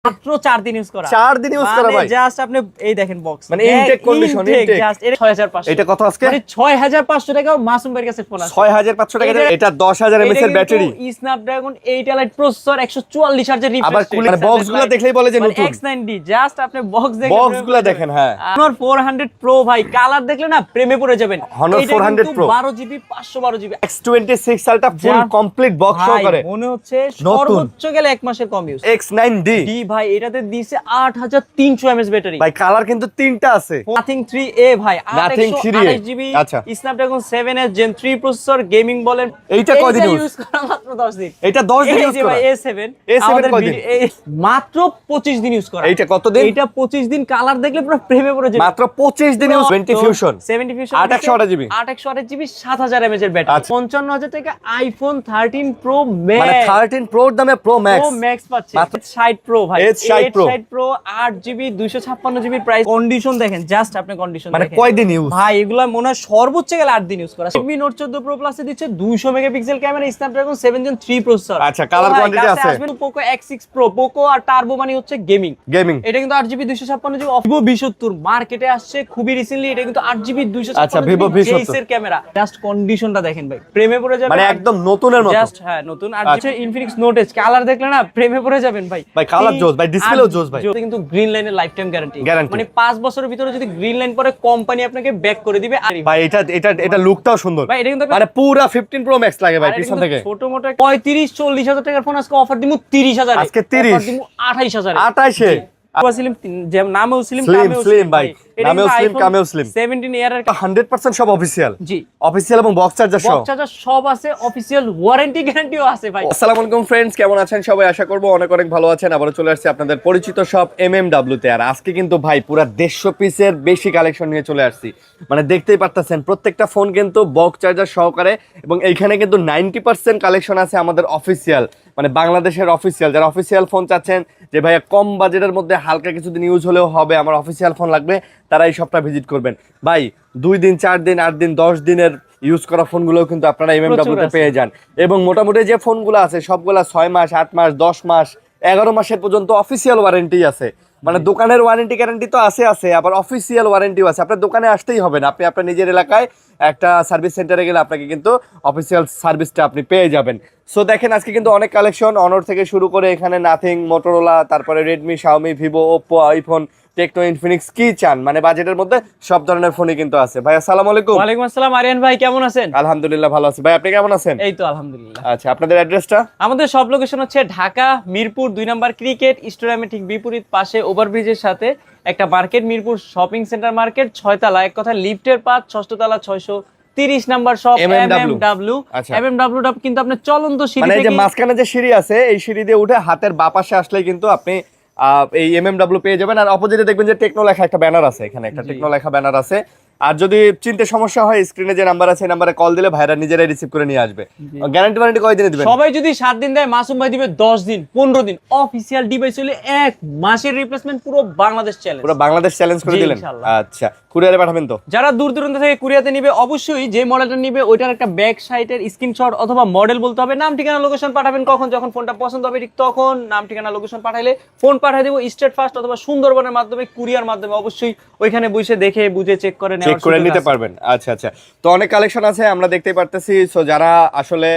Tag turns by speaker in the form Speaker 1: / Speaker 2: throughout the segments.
Speaker 1: মাত্র 4 দিন ইউজ করা
Speaker 2: 4 দিন ইউজ করা ভাই
Speaker 1: জাস্ট আপনি এই দেখেন বক্স
Speaker 2: মানে ইনটেক কন্ডিশন ইনটেক
Speaker 1: জাস্ট এটা 6500
Speaker 2: এটা কত আজকে
Speaker 1: মানে 6500 টাকা মাসুম ভাইয়ের কাছে ফোন আছে
Speaker 2: 6500 টাকা এটা 10000 এমএএইচ এর ব্যাটারি
Speaker 1: স্ন্যাপড্রাগন 8 এলাইট প্রসেসর 144 হার্জের রিফ্রেশ
Speaker 2: আবার মানে বক্সগুলো দেখলেই বলে যে নতুন
Speaker 1: X9D জাস্ট আপনি বক্স দেখেন
Speaker 2: বক্সগুলো দেখেন হ্যাঁ
Speaker 1: Honor 400 Pro ভাই কালার দেখলে না প্রেমে পড়ে যাবেন
Speaker 2: Honor 400 Pro
Speaker 1: 12GB 512GB
Speaker 2: X26 ultra full complete box সহকারে
Speaker 1: মনে হচ্ছে সর্বোচ্চ গেলে 1 মাসের কম ইউজ
Speaker 2: X9D
Speaker 1: ডি ভাই এটাতে দিছে 8300 mAh ব্যাটারি
Speaker 2: ভাই কালার কিন্তু তিনটা আছে
Speaker 1: Nothing 3A ভাই 828GB
Speaker 2: আচ্ছা
Speaker 1: Snapdragon 7s Gen 3 processor gaming বলেন
Speaker 2: এইটা কয়দিন ইউজ
Speaker 1: করা মাত্র 10 দিন
Speaker 2: এটা 10 দিন ইউজ করা
Speaker 1: ভাই A7
Speaker 2: কয়দিন
Speaker 1: মাত্র 25 দিন ইউজ করা
Speaker 2: এইটা কতদিন
Speaker 1: এটা 25 দিন কালার দেখলে পুরো প্রেমে পড়ে যাবে
Speaker 2: মাত্র 25 দিন use 20 fusion
Speaker 1: 70 fusion
Speaker 2: 828GB
Speaker 1: 828GB 7000 mAh এর ব্যাটারি 55000 টাকা আইফোন 13 Pro Max
Speaker 2: মানে 13 Pro দামে Pro Max
Speaker 1: পাচ্ছে মাত্র 60 Pro ভাই
Speaker 2: 60 Pro
Speaker 1: 60 Pro 8GB 256GB price condition দেখেন জাস্ট আপনি কন্ডিশন
Speaker 2: মানে
Speaker 1: দেখেন
Speaker 2: কয় দিন ইউজ
Speaker 1: ভাই এগুলা মনে হয় সর্বোচ্চ গেলে 8 দিন ইউজ করা Redmi Note 14 Pro Plus এ দিচ্ছে 200 megapixel camera Snapdragon 7 Gen 3 processor
Speaker 2: আচ্ছা কালার কোয়ান্টিটি আছে
Speaker 1: Poco X6 Pro Poco আর টার্বো মানে হচ্ছে গেমিং এটা কিন্তু 8GB 256GB Vivo V70 মার্কেটে আসছে খুবই রিসেন্টলি এটা কিন্তু 8GB 256GB
Speaker 2: আচ্ছা Vivo V70
Speaker 1: এর ক্যামেরা জাস্ট কন্ডিশনটা দেখেন ভাই প্রেমে পড়ে যাবেন
Speaker 2: মানে একদম নতুনের মতো
Speaker 1: জাস্ট হ্যাঁ নতুন আর হচ্ছে Infinix Note Edge কালার দেখলে না প্রেমে পড়ে যাবেন ভাই
Speaker 2: কালার জোস ভাই ডিসপ্লেও জোস ভাই
Speaker 1: কিন্তু গ্রিন লাইনের লাইফ টাইম গ্যারান্টি মানে 5 বছরের ভিতরে যদি গ্রিন লাইন পরে কোম্পানি আপনাকে ব্যাক করে দিবে
Speaker 2: ভাই এটা লুকটাও সুন্দর
Speaker 1: ভাই এটা কিন্তু
Speaker 2: মানে পুরো 15 Pro Max লাগে ভাই পিছন থেকে
Speaker 1: ছোট মোটো 35-40 হাজার টাকার ফোন আজকে অফার দিমু 30,000
Speaker 2: আজকে 30
Speaker 1: অফার দিমু 28,000
Speaker 2: 28 এ
Speaker 1: স্লিম যে নামেও স্লিম
Speaker 2: স্লিম ভাই নামেও স্লিম কামেও স্লিম
Speaker 1: 17 ইয়ার এর
Speaker 2: 100% সব অফিশিয়াল
Speaker 1: জি
Speaker 2: অফিশিয়াল এবং বক্স চার্জার
Speaker 1: সব আছে অফিশিয়াল ওয়ারেন্টি গ্যারান্টিও আছে ভাই
Speaker 2: আসসালামু আলাইকুম ফ্রেন্ডস কেমন আছেন সবাই আশা করব অনেক অনেক ভালো আছেন আবারো চলে আসছে আপনাদের পরিচিত শপ MMW তে আর আজকে কিন্তু ভাই পুরো 150 পিসের বেশি কালেকশন নিয়ে চলে আসছি মানে দেখতেই পারতেছেন প্রত্যেকটা ফোন কিন্তু বক্স চার্জার সহকারে এবং এইখানে কিন্তু 90% কালেকশন আছে আমাদের অফিশিয়াল মানে বাংলাদেশের অফিশিয়াল যারা অফিশিয়াল ফোন চাচ্ছেন যে ভাইয়া কম বাজেটের মধ্যে হালকা কিছুদিন ইউজ হলেও হবে আমার অফিশিয়াল ফোন লাগবে তারা এই শপটা ভিজিট করবেন ভাই 2 দিন 4 দিন 8 দিন 10 দিনের ইউজ করা ফোনগুলো কিন্তু আপনারা MMW তে পেয়ে যান এবং মোটামুটি যে ফোনগুলো আছে সবগুলা 6 মাস 8 মাস 10 মাস 11 মাসের পর্যন্ত অফিশিয়াল ওয়ারেন্টি আছে মানে দোকানের ওয়ারেন্টি গ্যারান্টি তো আছে আবার অফিশিয়াল ওয়ারেন্টিও আছে আপনার দোকানে আসতেই হবে না আপনি আপনার নিজের এলাকায় একটা সার্ভিস সেন্টারে গেলে আপনাকে কিন্তু অফিশিয়াল সার্ভিসটা আপনি পেয়ে যাবেন সো দেখেন আজকে কিন্তু অনেক কালেকশন অনর থেকে শুরু করে এখানে নাথিং মোটরোলা তারপরে Redmi Xiaomi Vivo Oppo iPhone techno Infinix কি চান মানে বাজেটের মধ্যে সব ধরনের ফোনই কিন্তু আছে ভাই আসসালামু আলাইকুম
Speaker 1: ওয়া আলাইকুম আসসালাম আরিয়ান ভাই কেমন আছেন
Speaker 2: আলহামদুলিল্লাহ ভালো আছি ভাই আপনি কেমন আছেন
Speaker 1: এই তো আলহামদুলিল্লাহ
Speaker 2: আচ্ছা আপনাদের অ্যাড্রেসটা
Speaker 1: আমাদের সব লোকেশন হচ্ছে ঢাকা মিরপুর 2 নম্বর ক্রিকেট স্টেডিয়ামের ঠিক বিপরীত পাশে ওভারব্রিজের সাথে একটা market Mirpur shopping centre market 6 তলা এক কথা লিফটের পাঁচ 6ষ্ঠ তলা 630 নাম্বার শপ MMW MMW কিন্তু আপনি চলন্ত সিঁড়ি
Speaker 2: মানে এই যে মাঝখানে যে সিঁড়ি আছে এই সিঁড়ি দিয়ে উঠে হাতের বাঁ পাশে আসলে কিন্তু আপনি এই MMW পেয়ে যাবেন আর অপোজিটে দেখবেন যে টেকনো লেখা একটা ব্যানার আছে এখানে একটা টেকনো লেখা ব্যানার আছে আর যদি চিনতে সমস্যা হয় স্ক্রিনে যে নাম্বার আছে এই নম্বরে কল দিলে ভাইরা নিজেরাই রিসিভ করে নিয়ে আসবে গ্যারান্টি ওয়ারেন্টি কয় দিনে দিবেন
Speaker 1: সবাই যদি 7 দিন দেয় মাসুম ভাই দিবে 10 দিন 15 দিন অফিশিয়াল ডিভাইস হলে 1 মাসের রিপ্লেসমেন্ট পুরো বাংলাদেশ চ্যালেঞ্জ
Speaker 2: পুরো বাংলাদেশ চ্যালেঞ্জ করে দিলেন আচ্ছা কুরিয়ারে পাঠাবেন তো
Speaker 1: যারা দূর দূরান্ত থেকে কুরিয়াতে নিবে অবশ্যই যে মডেলটা নিবে ওইটার একটা ব্যাক সাইডের স্ক্রিনশট অথবা মডেল বলতে হবে নাম ঠিকানা লোকেশন পাঠাবেন কখন যখন ফোনটা পছন্দ হবে ঠিক তখন নাম ঠিকানা লোকেশন পাঠাইলে ফোন পাঠিয়ে দেব স্টেট ফাস্ট অথবা সুন্দরবনের মাধ্যমে কুরিয়ার মাধ্যমে অবশ্যই ওইখানে বসে দেখে বুঝে চেক করে
Speaker 2: নিতে পারবেন আচ্ছা তো অনেক কালেকশন আছে আমরা দেখতে পারতেছি সো যারা আসলে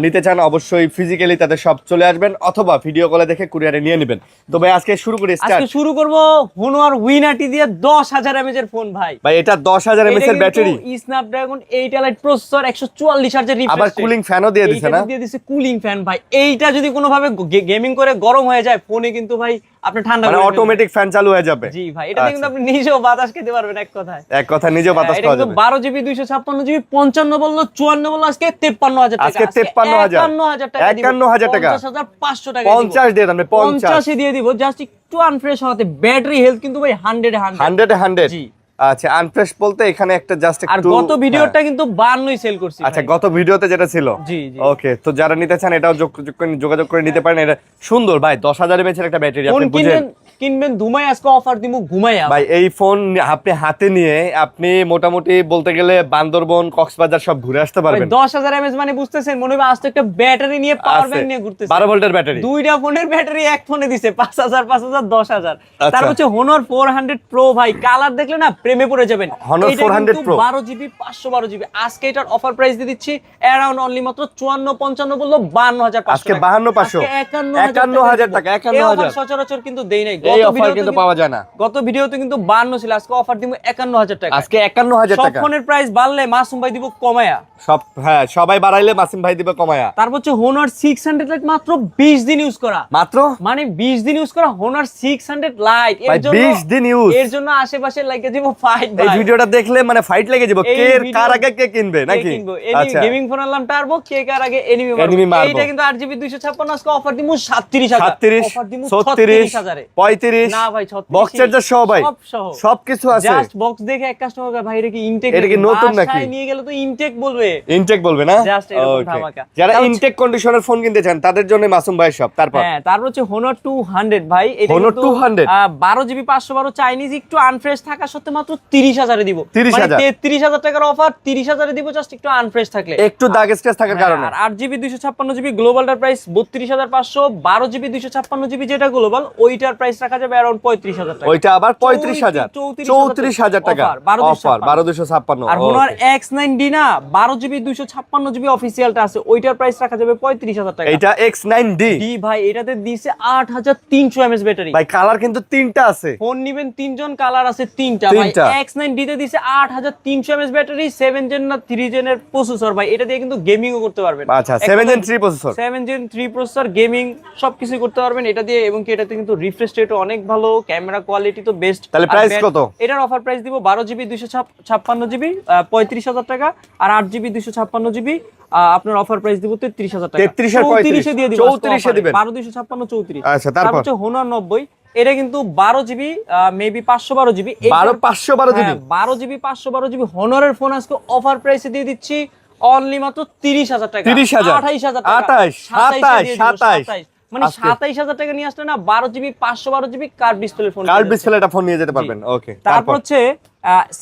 Speaker 2: নিতে চান অবশ্যই ফিজিক্যালি তাদের সব চলে আসবেন অথবা ভিডিও কলে দেখে কুরিয়ারে নিয়ে নেবেন তো ভাই আজকে শুরু করি
Speaker 1: আজকে শুরু করব Honor উইনাটি দিয়ে 10000 mAh এর ফোন ভাই
Speaker 2: এটা 10000 mAh এর ব্যাটারি
Speaker 1: Snapdragon 8 এলাইট প্রসেসর 144 হার্জের রিফ্রেশ
Speaker 2: আবার কুলিং ফ্যানও দিয়ে দিয়েছে না
Speaker 1: দিয়ে দিয়েছে কুলিং ফ্যান ভাই এইটা যদি কোনো ভাবে গেমিং করে গরম হয়ে যায় ফোনে কিন্তু ভাই আপনি ঠান্ডা
Speaker 2: মানে অটোমেটিক ফ্যান চালু হয়ে যাবে
Speaker 1: জি ভাই এটা কিন্তু আপনি নিজেও বাতাস খেতে পারবেন এক কথা
Speaker 2: নিজেও বাতাস খাওয়া যাবে
Speaker 1: 12GB 256GB 55 বললো 54 বললো আজকে 53000 টাকা
Speaker 2: আজকে 53000 টাকা 51500 টাকা
Speaker 1: 50500 টাকা
Speaker 2: 50 দিয়ে দামে
Speaker 1: 50 দিয়ে দিব জাস্ট একটু আনফ্রেশ হতে ব্যাটারি হেলথ কিন্তু ভাই 100
Speaker 2: জি আচ্ছা আনফ্রেশ বলতে এখানে একটা জাস্ট একটু
Speaker 1: আর গত ভিডিওটা কিন্তু 52ই সেল করছি
Speaker 2: আচ্ছা গত ভিডিওতে যেটা ছিল
Speaker 1: জি
Speaker 2: ওকে তো যারা নিতে চান এটাও যোগাযোগ করে নিতে পারেন এটা সুন্দর ভাই 10000 mAh এর একটা ব্যাটারি আপনি বুঝেন
Speaker 1: কিনবেন ধুমাই, আজকে অফার দিব ঘুমাইয়া।
Speaker 2: ভাই এই ফোন আপনি হাতে নিয়ে আপনি মোটামুটি বলতে গেলে বান্দরবন কক্সবাজার সব ঘুরে আসতে পারবেন।
Speaker 1: 10,000 mAh মানে বুঝতেছেন, মনে হয় আজ তো একটা ব্যাটারি নিয়ে পাওয়ার ব্যাংক নিয়ে ঘুরতেছে।
Speaker 2: 12 ভোল্টের ব্যাটারি,
Speaker 1: দুইটা ফোনের ব্যাটারি এক ফোনে দিছে 5,000 5,000 10,000। তারপর হচ্ছে Honor 400 Pro ভাই, কালার দেখলে না প্রেমে পড়ে যাবেন।
Speaker 2: Honor 400 Pro
Speaker 1: 12GB 512GB, আজকে এটার অফার প্রাইস দিয়ে দিচ্ছি অ্যারাউন্ড অনলি মাত্র 54-55 বললো 52,500।
Speaker 2: আজকে 52,500, 51,000 টাকা, 51,000
Speaker 1: সচরাচর কিন্তু দেই নাই।
Speaker 2: এই অফার কিন্তু পাওয়া যায় না।
Speaker 1: গত ভিডিওতে কিন্তু 52 ছিল, আজকে অফার দিব 51,000 টাকা।
Speaker 2: আজকে 51,000
Speaker 1: সব
Speaker 2: টাকা।
Speaker 1: ফোনের প্রাইস বাড়লে মাসুম ভাই দিব কমায়া।
Speaker 2: সব হ্যাঁ, সবাই বাড়াইলে মাসিম ভাই দিবে কমায়া।
Speaker 1: তারপর হচ্ছে Honor 600 Lite মাত্র 20 দিন ইউজ করা,
Speaker 2: মাত্র
Speaker 1: মানে 20 দিন ইউজ করা Honor 600 Lite।
Speaker 2: ভাই 20 দিন ইউজ,
Speaker 1: এর জন্য আশেপাশে লাগিয়ে দিব ফাইট
Speaker 2: এই
Speaker 1: ভাই।
Speaker 2: ভিডিওটা দেখলে মানে ফাইট লেগে যাবে, কে কার আগে কে কিনবে নাকি।
Speaker 1: আচ্ছা, গেমিং ফোন আনলাম টার্বো, কে কার আগে এনিমি মারবো। এইটা কিন্তু 8GB 256, আজকে অফার দিমু 37,000,
Speaker 2: 37,
Speaker 1: অফার দিমু
Speaker 2: 36,
Speaker 1: 36,000 এ।
Speaker 2: 35
Speaker 1: না ভাই 36,
Speaker 2: বক্স চার্জার সহ ভাই,
Speaker 1: সব সহ
Speaker 2: সবকিছু আছে।
Speaker 1: জাস্ট বক্স দেখে এক কাস্টমার ভাই এটা কি ইনটেক,
Speaker 2: এটা কি নতুন নাকি?
Speaker 1: নিয়ে গেলে তো ইনটেক বলবে,
Speaker 2: ইনটেক বলবে না।
Speaker 1: জাস্ট এরকম
Speaker 2: Okay.
Speaker 1: ধামাকা।
Speaker 2: যারা
Speaker 1: তারপর
Speaker 2: ইনটেক কন্ডিশনের ফোন কিনতে চান তাদের জন্য মাসুম ভাই সব। তারপর
Speaker 1: হ্যাঁ, তারপর হচ্ছে Honor 200 ভাই, এটা
Speaker 2: Honor
Speaker 1: কিন্তু
Speaker 2: 200
Speaker 1: 12GB 512 চাইনিজ, একটু আনফ্রেশ থাকা সত্ত্বেও মাত্র 30,000 এ দিব।
Speaker 2: 30,000
Speaker 1: 33,000 টাকার অফার 30,000 এ দিব, জাস্ট একটু আনফ্রেশ থাকলে,
Speaker 2: একটু দাগ স্ক্র্যাচ থাকার কারণে।
Speaker 1: আর 8GB 256GB গ্লোবালটার price 32,500, 12GB 256GB যেটা গ্লোবাল ওইটার প্রাইস রাখা যাবে अराउंड 35,000 টাকা।
Speaker 2: ওইটা আবার 35,000, 34,000 টাকা অফার 1256।
Speaker 1: আর Honor X9D না 12GB 256GB অফিশিয়ালটা আছে, ওইটার প্রাইস রাখা যাবে 35,000 টাকা।
Speaker 2: এটা X9D
Speaker 1: ডি ভাই, এটাতে দিছে 8300 mAh ব্যাটারি
Speaker 2: ভাই, কালার কিন্তু তিনটা আছে।
Speaker 1: ফোন নিবেন তিনজন, কালার আছে তিনটা ভাই। X9D তে দিছে 8300 mAh ব্যাটারি, 7 জেন না 3 জেনের প্রসেসর ভাই, এটা দিয়ে কিন্তু গেমিংও করতে পারবেন।
Speaker 2: আচ্ছা, 7 gen 3 processor,
Speaker 1: 7 gen 3 processor, gaming সবকিছু করতে পারবেন এটা দিয়ে, এবং কি এটাতে কিন্তু রিফ্রেশ রেটও অনেক ভালো, ক্যামেরা কোয়ালিটি তো বেস্ট।
Speaker 2: তাহলে প্রাইস কত?
Speaker 1: এটার অফার প্রাইস দিব 12GB 256GB 35,000 টাকা, আর 8GB 256GB আপনার অফার প্রাইস দিব 33,000 টাকা।
Speaker 2: 33 আর 35
Speaker 1: 34 দিয়ে দিব,
Speaker 2: 34 এ দিবেন।
Speaker 1: 12,256 34।
Speaker 2: আচ্ছা, তারপর
Speaker 1: হচ্ছে Honor 90, এটা কিন্তু 12GB maybe 512GB,
Speaker 2: 512GB
Speaker 1: 12GB 512GB Honor-এর ফোন আজকে অফার প্রাইসে দিয়ে দিচ্ছি অনলি মাত্র 30,000 টাকা।
Speaker 2: 30,000,
Speaker 1: 28,000 টাকা,
Speaker 2: 28, 27,
Speaker 1: মানে 27,000 টাকা নিয়ে আসলে না 12GB 512GB curve display phone,
Speaker 2: curve display একটা ফোন নিয়ে যেতে পারবেন। ওকে,
Speaker 1: তারপর হচ্ছে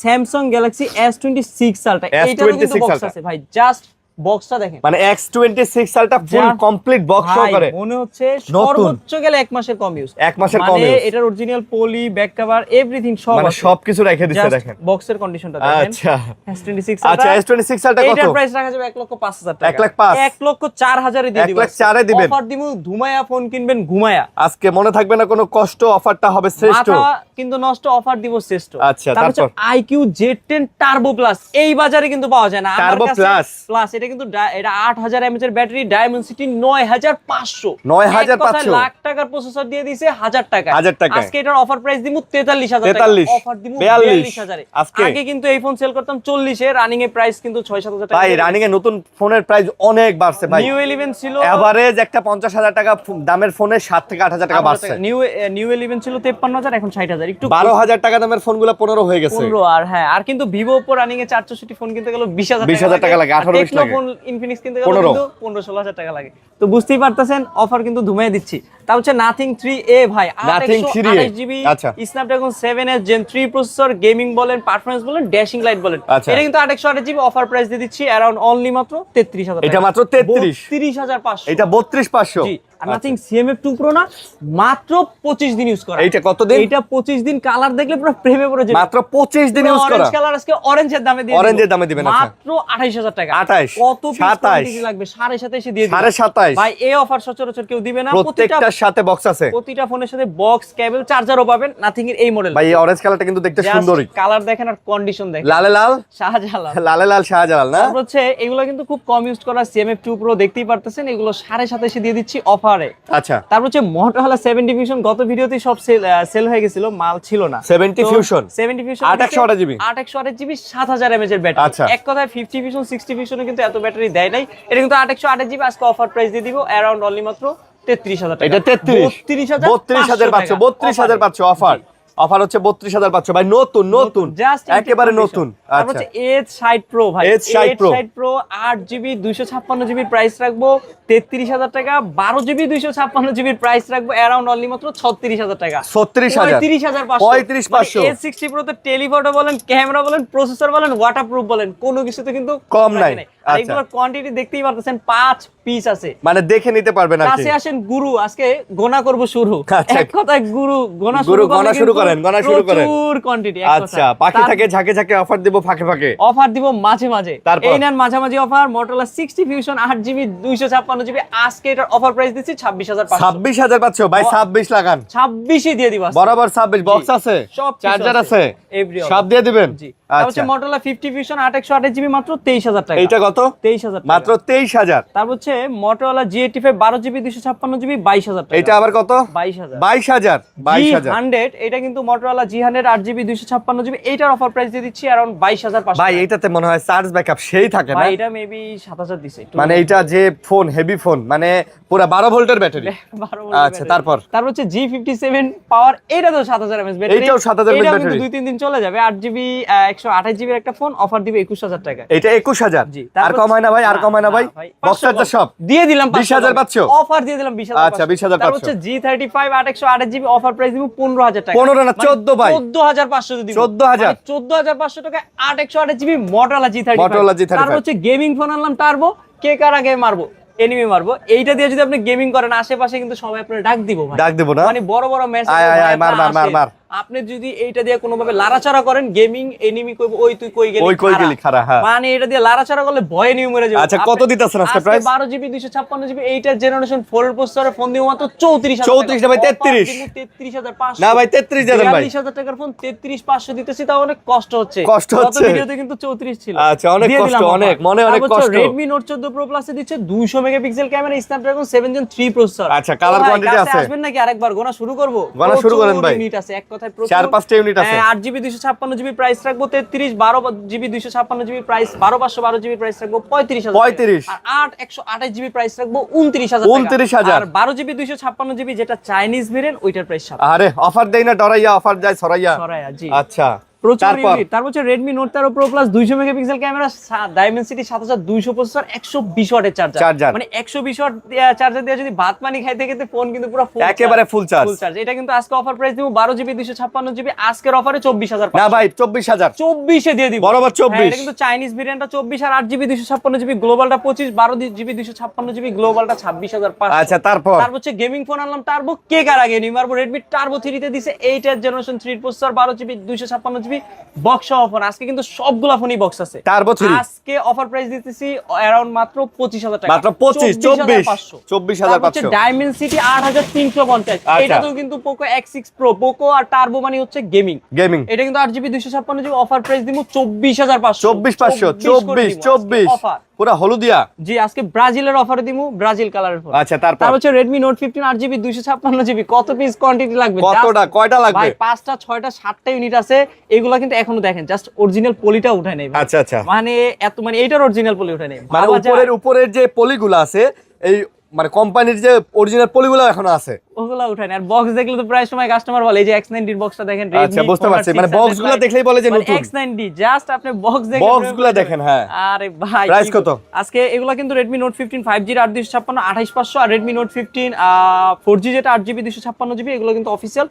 Speaker 1: Samsung Galaxy S26 Ultra, এটারও কিন্তু বক্স আছে ভাই, জাস্ট বক্সটা দেখেন,
Speaker 2: মানে X26 সালটা ফুল কমপ্লিট বক্স সহকারে,
Speaker 1: মনে হচ্ছে সর্বোচ্চ গেলে 1 মাসের কম ইউজ,
Speaker 2: 1 মাসের কম ইউজ,
Speaker 1: মানে এটার অরিজিনাল পলি, ব্যাক কভার, এভরিথিং সব
Speaker 2: মানে
Speaker 1: আছে,
Speaker 2: সবকিছু রেখে দিচ্ছে দেখেন।
Speaker 1: বক্সের কন্ডিশনটা দেখেন।
Speaker 2: আচ্ছা
Speaker 1: S26
Speaker 2: আচ্ছা, S26 সালটা কত?
Speaker 1: এটার প্রাইস রাখা যাবে 1,05,000 টাকা,
Speaker 2: 1,05,000,
Speaker 1: 1,04,000 এ দিয়ে দিব,
Speaker 2: 1,04,000 দিবেন।
Speaker 1: অফার দিমু ধুমায়া ফোন কিনবেন ঘুমায়া,
Speaker 2: আজকে মনে থাকবে না কোনো কষ্ট, অফারটা হবে শ্রেষ্ঠ,
Speaker 1: মাথা কিন্তু নষ্ট, অফার দিব শ্রেষ্ঠ।
Speaker 2: আচ্ছা,
Speaker 1: তারপর IQ Z10 টার্বো প্লাস, এই বাজারে কিন্তু পাওয়া যায় না।
Speaker 2: টার্বো প্লাস
Speaker 1: এটা কিন্তু এটা 8000 mAh এর ব্যাটারি, ডায়মেনসিটি 9500,
Speaker 2: 9500
Speaker 1: লাখ টাকার প্রসেসর দিয়ে দিয়েছে 1000 টাকা।
Speaker 2: 1000 টাকা
Speaker 1: আজকে এটার অফার প্রাইস দিমু 43,000 টাকা,
Speaker 2: 43,
Speaker 1: অফার দিমু
Speaker 2: 42,000
Speaker 1: এ।
Speaker 2: আজকে
Speaker 1: আগে কিন্তু এই ফোন সেল করতাম 40 এ, রানিং এর প্রাইস কিন্তু 6-7,000 টাকা।
Speaker 2: ভাই রানিং এ নতুন ফোনের প্রাইস অনেক বাড়ছে ভাই।
Speaker 1: নিউ 11 ছিল
Speaker 2: এভারেজ একটা 50,000 টাকা দামের ফোনে 7 থেকে 8,000 টাকা বাড়ছে।
Speaker 1: নিউ 11 ছিল 53,000, এখন 60,000, একটু
Speaker 2: 12,000 টাকা দামের ফোনগুলো 15 হয়ে গেছে।
Speaker 1: 15, আর হ্যাঁ, আর কিন্তু ভিভো ওপো রানিং এ 464 ফোন কিনতে গেল
Speaker 2: 20,000 টাকা লাগে, 18-20 লাগে।
Speaker 1: ফোন ইনফিনিক্স কিনতে গেল কিন্তু 15-16,000 টাকা লাগে। তো বুঝতেই পারতেছেন অফার কিন্তু ধুমিয়ে দিচ্ছি। তা হচ্ছে নাথিং 3A ভাই,
Speaker 2: Nothing 3A,
Speaker 1: 8GB
Speaker 2: আচ্ছা,
Speaker 1: Snapdragon 7S Gen 3 processor, gaming বলেন, পারফরম্যান্স বলেন, ড্যাশিং লাইট বলেন, এটা কিন্তু 828GB অফার প্রাইস দিয়ে দিচ্ছি অ্যারাউন্ড অনলি মাত্র 33,000 টাকা।
Speaker 2: এটা মাত্র
Speaker 1: 33,500,
Speaker 2: এটা 32,500।
Speaker 1: জি, আর নাথিং CMF 2 Pro না, মাত্র 25 দিন ইউজ করা।
Speaker 2: এইটা কতদিন?
Speaker 1: এটা 25 দিন, কালার দেখলে পুরো প্রেমে পড়ে যাবে।
Speaker 2: মাত্র 25 দিন ইউজ করা।
Speaker 1: অরেঞ্জ কালার আজকে অরেঞ্জের দামে দিয়ে
Speaker 2: অরেঞ্জের দামে দিবেন, আচ্ছা,
Speaker 1: মাত্র 28,000 টাকা।
Speaker 2: 28,
Speaker 1: কত পিস
Speaker 2: 27
Speaker 1: কোয়ান্টিটি লাগবে? 27.5 দিয়ে দিবেন
Speaker 2: 27.5
Speaker 1: ভাই। এই অফার সচরাচর কেউ দিবে না।
Speaker 2: প্রত্যেকটার সাথে বক্স আছে,
Speaker 1: প্রতিটা ফোনের সাথে বক্স, কেবল, চার্জারও পাবেন। নাথিং এর এই মডেল
Speaker 2: ভাই, এই অরেঞ্জ কালারটা কিন্তু দেখতে সুন্দরই,
Speaker 1: কালার দেখেন আর কন্ডিশন দেখেন,
Speaker 2: লালে লাল
Speaker 1: শাহজালাল,
Speaker 2: লালে লাল শাহজালাল না।
Speaker 1: তারপর হচ্ছে এগুলো কিন্তু খুব কম ইউজ করা CMF 2 Pro, দেখতেই পারতেছেন, এগুলো 27.5 দিয়ে দিচ্ছি অফারে।
Speaker 2: আচ্ছা,
Speaker 1: তারপর হচ্ছে Motorola 70 Fusion, গত ভিডিওতে সব সেল হয়ে গেছিল, মাল ছিল না।
Speaker 2: 70 Fusion
Speaker 1: 828GB 7,000 mAh এর ব্যাটারি।
Speaker 2: আচ্ছা,
Speaker 1: এক কথায় 50 Fusion 60 Fusion কিন্তু এত ব্যাটারি দেয় নাই। এটা কিন্তু 828GB আজকে অফার প্রাইস দিয়ে দিব অ্যারাউন্ড অনলি মাত্র 33,000 টাকা।
Speaker 2: এটা 33,000 পাচ্ছ, 32,000 পাচ্ছ অফার। অফার হচ্ছে 32,500 ভাই, নতুন নতুন
Speaker 1: জাস্ট
Speaker 2: একেবারে নতুন।
Speaker 1: তারপর হচ্ছে H60 Pro ভাই,
Speaker 2: H60 Pro
Speaker 1: 8GB 256GB price রাখবো 33,000 টাকা, 12GB 256GB প্রাইস রাখবো অ্যারাউন্ড অনলি মাত্র 36,000 টাকা।
Speaker 2: 35,500
Speaker 1: H60 Pro তে টেলিফটো বলেন, ক্যামেরা বলেন, প্রসেসর বলেন, ওয়াটারপ্রুফ বলেন, কোনো কিছুতে কিন্তু
Speaker 2: কম নাই।
Speaker 1: আর এগুলোর কোয়ান্টিটি দেখতেই পারতেছেন 5 পিস আছে,
Speaker 2: মানে দেখে নিতে পারবেন আর কি।
Speaker 1: কাছে আসেন গুরু, আজকে গোনা করব শুরু।
Speaker 2: আচ্ছা।
Speaker 1: এক কথায় গুরু গোনা
Speaker 2: গুরু
Speaker 1: শুরু
Speaker 2: গোনা শুরু করেন, গোনা শুরু করেন।
Speaker 1: প্রচুর কোয়ান্টিটি।
Speaker 2: আচ্ছা, পাখি থাকে ঝাঁকে ঝাঁকে অফার দেব ফাঁকে ফাঁকে।
Speaker 1: অফার দিব মাঝে মাঝে,
Speaker 2: তারপর?
Speaker 1: এই নেন মাঝামাঝি offer Motorola 60 Fusion 8GB 256GB, আজকে এটার অফার প্রাইস দিচ্ছি 26,500।
Speaker 2: 26,500 ভাই, 26 লাগান।
Speaker 1: 26ই দিয়ে দিব আজকে।
Speaker 2: বরাবর 26, বক্স আছে,
Speaker 1: সব কিছু
Speaker 2: চার্জার
Speaker 1: আছে,
Speaker 2: আছে,
Speaker 1: every
Speaker 2: সব দিয়ে দিবেন।
Speaker 1: জি। তারপর হচ্ছে
Speaker 2: আচ্ছা,
Speaker 1: Motorola 50 Fusion 8/128GB মাত্র 23,000 টাকা।
Speaker 2: এইটা কত?
Speaker 1: 23,000 টাকা।
Speaker 2: মাত্র 23,000।
Speaker 1: তারপর হচ্ছে Motorola G85 12GB 256GB 22,000 টাকা।
Speaker 2: এটা আবার কত?
Speaker 1: 22,000।
Speaker 2: 22,000। 22,000
Speaker 1: G100 এটা কিন্তু Motorola G100 8GB 256GB, এইটার অফার প্রাইস দিয়ে দিচ্ছি अराउंड 22,500।
Speaker 2: ভাই এটাতে মনে হয় চার্জ ব্যাকআপ সেই থাকে না
Speaker 1: ভাই এটা মেবি 7,000 দিছে একটু।
Speaker 2: মানে এটা যে ফোন, হেভি ফোন, মানে পুরো 12 ভোল্টের ব্যাটারি।
Speaker 1: 12 ভোল্টের
Speaker 2: আচ্ছা, তারপর
Speaker 1: হচ্ছে G57 পাওয়ার, এটা তো 7000 mAh ব্যাটারি।
Speaker 2: এইটাও 7000 mAh
Speaker 1: এটাও
Speaker 2: ব্যাটারি।
Speaker 1: কিন্তু 2-3 দিন চলে যাবে। 8GB 128GB এর একটা ফোন অফার দিবে 21,000 টাকা।
Speaker 2: এটা 21,000।
Speaker 1: জি।
Speaker 2: আর কম হয় না ভাই? আর কম হয় না ভাই? বক্স চার্জার সব
Speaker 1: দিয়ে দিলাম
Speaker 2: 20,500
Speaker 1: অফার দিয়ে দিলাম 20,500।
Speaker 2: আচ্ছা, 20,500।
Speaker 1: তারপর হচ্ছে G35 8/128GB অফার প্রাইস দিব 15,000 টাকা।
Speaker 2: 15 না 14 ভাই,
Speaker 1: 14,500 দিব।
Speaker 2: 14,000।
Speaker 1: 14,500 টাকা 8/128GB Motorola G35।
Speaker 2: Motorola G35।
Speaker 1: তারপর হচ্ছে গেমিং ফোন আনলাম টার্বো, কে কার আগে মারবো, এনিমি মারবো। এইটা দিয়ে যদি আপনি গেমিং করেন, আশেপাশে কিন্তু সবাই আপনার ডাক দিব ভাই,
Speaker 2: ডাক দেব না?
Speaker 1: মানে বড় বড় মেসেজ,
Speaker 2: আয়, আয়, আয়, মার, মার, মার, মার।
Speaker 1: আপনি যদি এইটা দিয়ে কোনোভাবে লাড়াচাড়া করেন, গেমিং এনিমি কইবো ওই তুই কই গেলি,
Speaker 2: ওই কই গেলি খাড়া, হ্যাঁ।
Speaker 1: মানে এটা দিয়ে লাড়াচাড়া করলে ভয়ে নিয়ে মরে যাবে।
Speaker 2: আচ্ছা, কত দিতেছেন আজকে প্রাইস?
Speaker 1: 12GB 256GB এইটার জেনারেশন 4 এর প্রসেসরে ফোন দিব মাত্র 34,000
Speaker 2: 34 না ভাই, 33।
Speaker 1: 33,500
Speaker 2: না ভাই, 33 দিয়ে দেন ভাই।
Speaker 1: 42,000 টাকার ফোন 33,500 দিতেছি, তাও অনেক কষ্ট হচ্ছে।
Speaker 2: কষ্ট
Speaker 1: গত
Speaker 2: হচ্ছে।
Speaker 1: ভিডিওতে কিন্তু 34 ছিল।
Speaker 2: আচ্ছা, অনেক
Speaker 1: দিয়ে
Speaker 2: কষ্ট,
Speaker 1: দিলাম offer।
Speaker 2: অনেক, মনে অনেক
Speaker 1: তারপর হচ্ছে
Speaker 2: কষ্ট।
Speaker 1: Redmi Note 14 Pro Plus এ দিচ্ছে 200 megapixel camera, Snapdragon 7 Gen 3 processor.
Speaker 2: আচ্ছা, কালার কোয়ান্টিটি আছে?
Speaker 1: আসবেন নাকি আরেকবার গোনা শুরু করব?
Speaker 2: গোনা শুরু করেন ভাই।
Speaker 1: ইউনিট আছে, এক কথায় প্রচুর।
Speaker 2: 4-5টা ইউনিট আছে।
Speaker 1: 8GB 256GB প্রাইস রাখবো 33, 12GB 256GB price 12/512GB price রাখবো 35,000
Speaker 2: 35।
Speaker 1: আর 8/128GB প্রাইস রাখবো 29,000 টাকা।
Speaker 2: 29,000।
Speaker 1: আর 12GB 256GB যেটা চাইনিজ ভেরিয়েন্ট, ওইটার প্রাইস 7।
Speaker 2: আরে অফার দেই না ডরাইয়া, অফার যায় সরাইয়া।
Speaker 1: সরাইয়া, জি।
Speaker 2: আচ্ছা,
Speaker 1: প্রচুর
Speaker 2: তারপর?
Speaker 1: ইউনিট। তারপর হচ্ছে Redmi Note 13 Pro Plus 200 megapixel camera, Dimensity 7200 processor, 120 ওয়াটের চার্জার। মানে 120 ওয়াট চার্জার দিয়ে যদি ভাত পানি খাইতে খেতে ফোন কিন্তু পুরো ফুল,
Speaker 2: একেবারে ফুল চার্জ।
Speaker 1: এটা কিন্তু আজকে অফার প্রাইস দিব 12GB 256GB, আজকের অফারে 24,000।
Speaker 2: না ভাই, 24,000।
Speaker 1: 24 এ দিয়ে দিব।
Speaker 2: বরাবর 24।
Speaker 1: এটা কিন্তু চাইনিজ ভেরিয়েন্টটা 24 আর 8GB 256GB, গ্লোবালটা 25, 12GB 256GB, গ্লোবালটা 26,500।
Speaker 2: আচ্ছা, তারপর?
Speaker 1: তারপর হচ্ছে গেমিং ফোন আনলাম টার্বো, কে কার আগে নিয়ে মারবো। Redmi Turbo 3 তে দিছে 8 এর generation 3 processor, 12GB 256GB, box সহ ফোন। আজকে কিন্তু সবগুলা ফোনই বক্স আছে।
Speaker 2: টার্বো 3
Speaker 1: আজকে অফার প্রাইস দিতেছি অ্যারাউন্ড মাত্র 25,000 টাকা।
Speaker 2: মাত্র 25, 24,500।
Speaker 1: Dimensity 8350। এটাতেও কিন্তু Poco X6 Pro, Poco আর টার্বো মানে হচ্ছে গেমিং। এটা কিন্তু 8GB 256GB অফার প্রাইস দিব 24,500।
Speaker 2: 24,500
Speaker 1: অফার
Speaker 2: পুরো হলুদিয়া।
Speaker 1: জি, আজকে ব্রাজিলের অফারে দিমু, ব্রাজিল কালারের ফোন।
Speaker 2: আচ্ছা, তারপর?
Speaker 1: তারপর হচ্ছে Redmi Note 15 8GB 256GB, কত পিস কোয়ান্টিটি লাগবে?
Speaker 2: কতটা, কয়টা লাগবে?
Speaker 1: ভাই 5টা 6টা 7টা ইউনিট আছে। এগুলা কিন্তু এখনো দেখেন জাস্ট অরিজিনাল পলিটা উঠায় নাই ভাই।
Speaker 2: আচ্ছা, আচ্ছা,
Speaker 1: মানে এত, মানে এইটার অরিজিনাল পলি উঠায় নাই।
Speaker 2: মানে উপরের যে পলিগুলো আছে, এই মানে কোম্পানির যে অরিজিনাল পলিগুলো এখনো আছে,
Speaker 1: ওগুলা উঠায় না। আর বক্স দেখলে তো প্রায় সময় কাস্টমার বলে এই যে X90 এর বক্সটা দেখেন,
Speaker 2: আচ্ছা, বুঝতে পারছি, মানে বক্সগুলো দেখলেই বলে যে নতুন।
Speaker 1: X90 জাস্ট আপনি বক্স দেখেন,
Speaker 2: বক্সগুলো দেখেন, হ্যাঁ।
Speaker 1: আরে ভাই,
Speaker 2: প্রাইস কত
Speaker 1: আজকে? এগুলা কিন্তু Redmi Note 15 5G 8/256 28500, আর Redmi Note 15 4G যেটা 8GB 256GB, এগুলো কিন্তু অফিশিয়াল।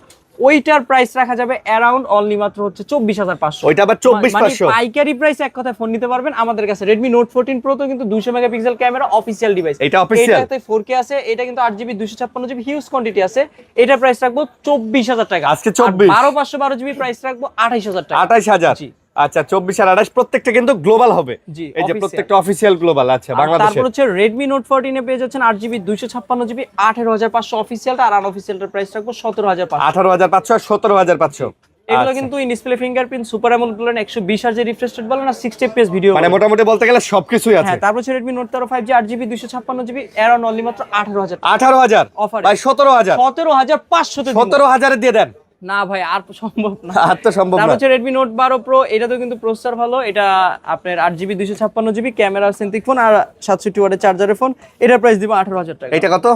Speaker 1: ওইটার প্রাইস রাখা যাবে অ্যারাউন্ড অনলি মাত্র হচ্ছে 24,500।
Speaker 2: ওইটা আবার 24,500
Speaker 1: মানে পাইকারি প্রাইস, এক কথায় ফোন নিতে পারবেন আমাদের কাছে। Redmi Note 14 Pro তো কিন্তু 200 মেগাপিক্সেল ক্যামেরা, অফিশিয়াল ডিভাইস।
Speaker 2: এটা অফিশিয়াল,
Speaker 1: এটাতে 4K আছে, এটা কিন্তু 8GB 256GB হিউজ কোয়ান্টিটি আছে। এটা প্রাইস রাখবো 24,000 টাকা।
Speaker 2: আজকে 24।
Speaker 1: 12/512GB প্রাইস রাখবো 28,000 টাকা।
Speaker 2: 28,000।
Speaker 1: জি।
Speaker 2: আচ্ছা, 24 আর 28 প্রত্যেকটা কিন্তু গ্লোবাল হবে।
Speaker 1: জি,
Speaker 2: এই যে
Speaker 1: official।
Speaker 2: প্রত্যেকটা অফিশিয়াল গ্লোবাল। আচ্ছা, বাংলাদেশে।
Speaker 1: তারপর হচ্ছে Redmi Note 14 এ পেয়ে যাচ্ছেন 8GB 256GB 18,500 অফিশিয়ালটা, আর আনঅফিশিয়ালটার প্রাইস রাখবো 17,500।
Speaker 2: 18,500 আর 17,500।
Speaker 1: এগুলো কিন্তু ডিসপ্লে ফিঙ্গারপ্রিন্ট, সুপার অ্যামোলেড বলেন, 120 হার্জের রিফ্রেশ রেট বলেন, আর 60 fps ভিডিও,
Speaker 2: মানে মোটামুটি বলতে গেলে সবকিছুই আছে।
Speaker 1: হ্যাঁ। তারপর হচ্ছে Redmi Note 13 5G 8GB 256GB around only মাত্র 18,000।
Speaker 2: 18,000
Speaker 1: অফার
Speaker 2: ভাই, 17,000।
Speaker 1: 17,500 তে
Speaker 2: 17,000 এ দিয়ে দেন
Speaker 1: না ভাই, আর সম্ভব না,
Speaker 2: আর তো সম্ভব না।
Speaker 1: তারপর হচ্ছে Redmi Note 12 Pro, এটাতেও কিন্তু প্রসেসর ভালো। এটা আপনার 8GB 256GB camera centric phone, আর 67 ওয়াটের চার্জারের ফোন। এটার প্রাইস দিব 18,000 টাকা।
Speaker 2: এটা কত?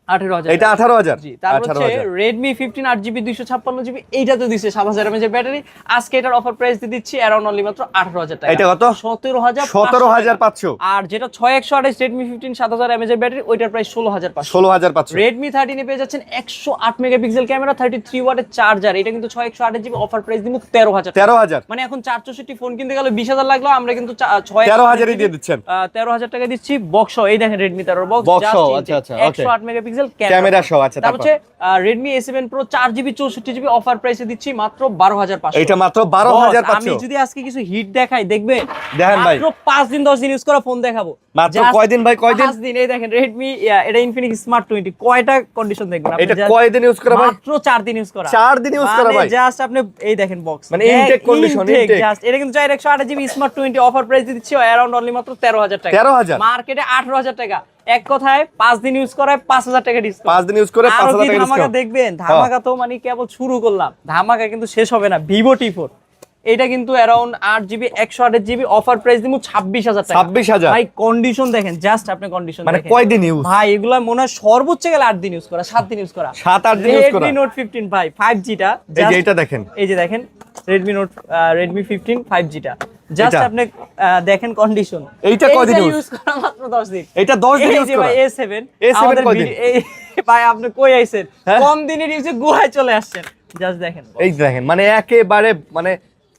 Speaker 1: 18,000
Speaker 2: এটা 18,000
Speaker 1: জি তারপর হচ্ছে
Speaker 2: 18,000
Speaker 1: Redmi 15 8GB 256GB এইটা তো দিছে 7000 mAh এর ব্যাটারি আজকে এটার অফার প্রাইস দিয়ে দিচ্ছি অ্যারাউন্ড অনলি মাত্র 18,000 টাকা
Speaker 2: এটা কত
Speaker 1: 17,500
Speaker 2: 17,500
Speaker 1: আর যেটা 6128 Redmi 15 7000 mAh এর ব্যাটারি ওইটার প্রাইস 16,500
Speaker 2: 16,500
Speaker 1: Redmi 13 এ পেয়ে যাচ্ছেন 108 মেগাপিক্সেল ক্যামেরা 33 ওয়াটের চার্জার এটা কিন্তু 6128GB অফার প্রাইস দিব 13,000 টাকা
Speaker 2: 13,000
Speaker 1: মানে এখন 464 ফোন কিনতে গেলে 20,000 লাগলো আমরা কিন্তু
Speaker 2: 13,000 দিয়ে দিচ্ছেন
Speaker 1: 13,000 টাকা দিচ্ছি বক্স এই দেখেন Redmi 13 বক্স
Speaker 2: Box সহ, আচ্ছা, আচ্ছা, okay.
Speaker 1: 108 মেগাপিক্সেল
Speaker 2: ক্যামেরা সহ, আচ্ছা,
Speaker 1: তারপর হচ্ছে Redmi A7 Pro 4GB 64GB offer প্রাইসে দিচ্ছি মাত্র 12,500
Speaker 2: এটা মাত্র
Speaker 1: আমি
Speaker 2: 12,500
Speaker 1: যদি আজকে কিছু হিট দেখাই দেখবে
Speaker 2: দেখেন ভাই।
Speaker 1: মাত্র 5 দিন 10 দিন ইউজ করা ফোন দেখাবো
Speaker 2: মাত্র
Speaker 1: Just
Speaker 2: কয়দিন ভাই, কয়দিন?
Speaker 1: 5 দিন এই দেখেন Redmi এটা Infinix Smart 20 কয়টা কন্ডিশন দেখবেন আপনি
Speaker 2: এটা
Speaker 1: just
Speaker 2: কয়দিন ইউজ করা ভাই?
Speaker 1: মাত্র 4 দিন ইউজ করা
Speaker 2: 4 দিন ইউজ করা ভাই।
Speaker 1: জাস্ট আপনি এই দেখেন বক্স
Speaker 2: মানে intake condition, intake।
Speaker 1: জাস্ট এটা কিন্তু 128GB Smart 20 অফার প্রাইস দিচ্ছি অ্যারাউন্ড অনলি মাত্র 13,000 টাকা
Speaker 2: 13,000
Speaker 1: মার্কেটে 18,000 টাকা এক কথায় 5 দিন ইউজ করায় 5,000 টাকা ডিসকাউন্ট
Speaker 2: 5 দিন ইউজ করে 5,000 টাকা
Speaker 1: ধামাকা
Speaker 2: ডিসকাউন্ট
Speaker 1: দেখবেন ধামাকা তো মানে কেবল শুরু করলাম ধামাকা কিন্তু শেষ হবে না Vivo T4 এটা কিন্তু around 8GB 128GB offer price দিমু 26,000 টাকা
Speaker 2: 26,000
Speaker 1: ভাই কন্ডিশন দেখেন জাস্ট আপনি কন্ডিশন
Speaker 2: মানে
Speaker 1: দেখেন
Speaker 2: কয়দিন ইউজ
Speaker 1: ভাই এগুলা মনে হয় সর্বোচ্চ গেলে 8 দিন ইউজ করা 7 দিন ইউজ করা
Speaker 2: 7-8 দিন ইউজ করা
Speaker 1: Redmi Note 15 ভাই 5G টা
Speaker 2: এই যে
Speaker 1: just-
Speaker 2: এটা দেখেন
Speaker 1: এই যে দেখেন Redmi 15 5G টা জাস্ট
Speaker 2: এটা?
Speaker 1: আপনি দেখেন কন্ডিশন
Speaker 2: এইটা কয়দিন use?
Speaker 1: ইউজ করা মাত্র 10 দিন
Speaker 2: এটা 10 দিন
Speaker 1: এই
Speaker 2: ইউজ
Speaker 1: যে
Speaker 2: করা
Speaker 1: ভাই A7
Speaker 2: A7
Speaker 1: আমাদের
Speaker 2: কয়দিন?
Speaker 1: ভাই আপনি কই আইছেন
Speaker 2: হ্যাঁ?
Speaker 1: কম দিনের ইউজে গুহায় চলে আসছেন জাস্ট দেখেন
Speaker 2: এই দেখেন মানে একেবারে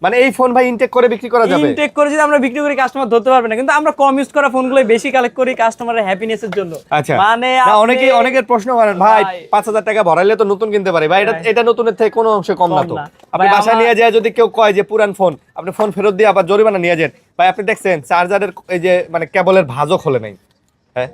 Speaker 2: মানে এই ফোন ভাই ইনটেক করে বিক্রি করা যাবে
Speaker 1: ইনটেক করে যদি আমরা বিক্রি করি কাস্টমার ধরতে পারবে না কিন্তু আমরা কম ইউজ করা ফোনগুলো বেশি কালেক্ট করি কাস্টমারের হ্যাপিনেসের জন্য
Speaker 2: আচ্ছা
Speaker 1: মানে
Speaker 2: না
Speaker 1: আপনি-
Speaker 2: অনেকের প্রশ্ন করেন ভাই
Speaker 1: ভাই।
Speaker 2: 5,000 টাকা ভরাইলে তো নতুন কিনতে পারি ভাই এটা নতুনের থেকে কোনো অংশে কম না
Speaker 1: কম
Speaker 2: তো
Speaker 1: না।
Speaker 2: আপনি
Speaker 1: ভাই,
Speaker 2: বাসায়
Speaker 1: আমার-
Speaker 2: নিয়ে যায় যদি কেউ কয় যে পুরান ফোন আপনি ফোন ফেরত দিয়ে আবার জরিমানা নিয়ে যান ভাই আপনি দেখছেন চার্জারের এই যে মানে কেবলের ভাঁজও খোলে নাই হ্যাঁ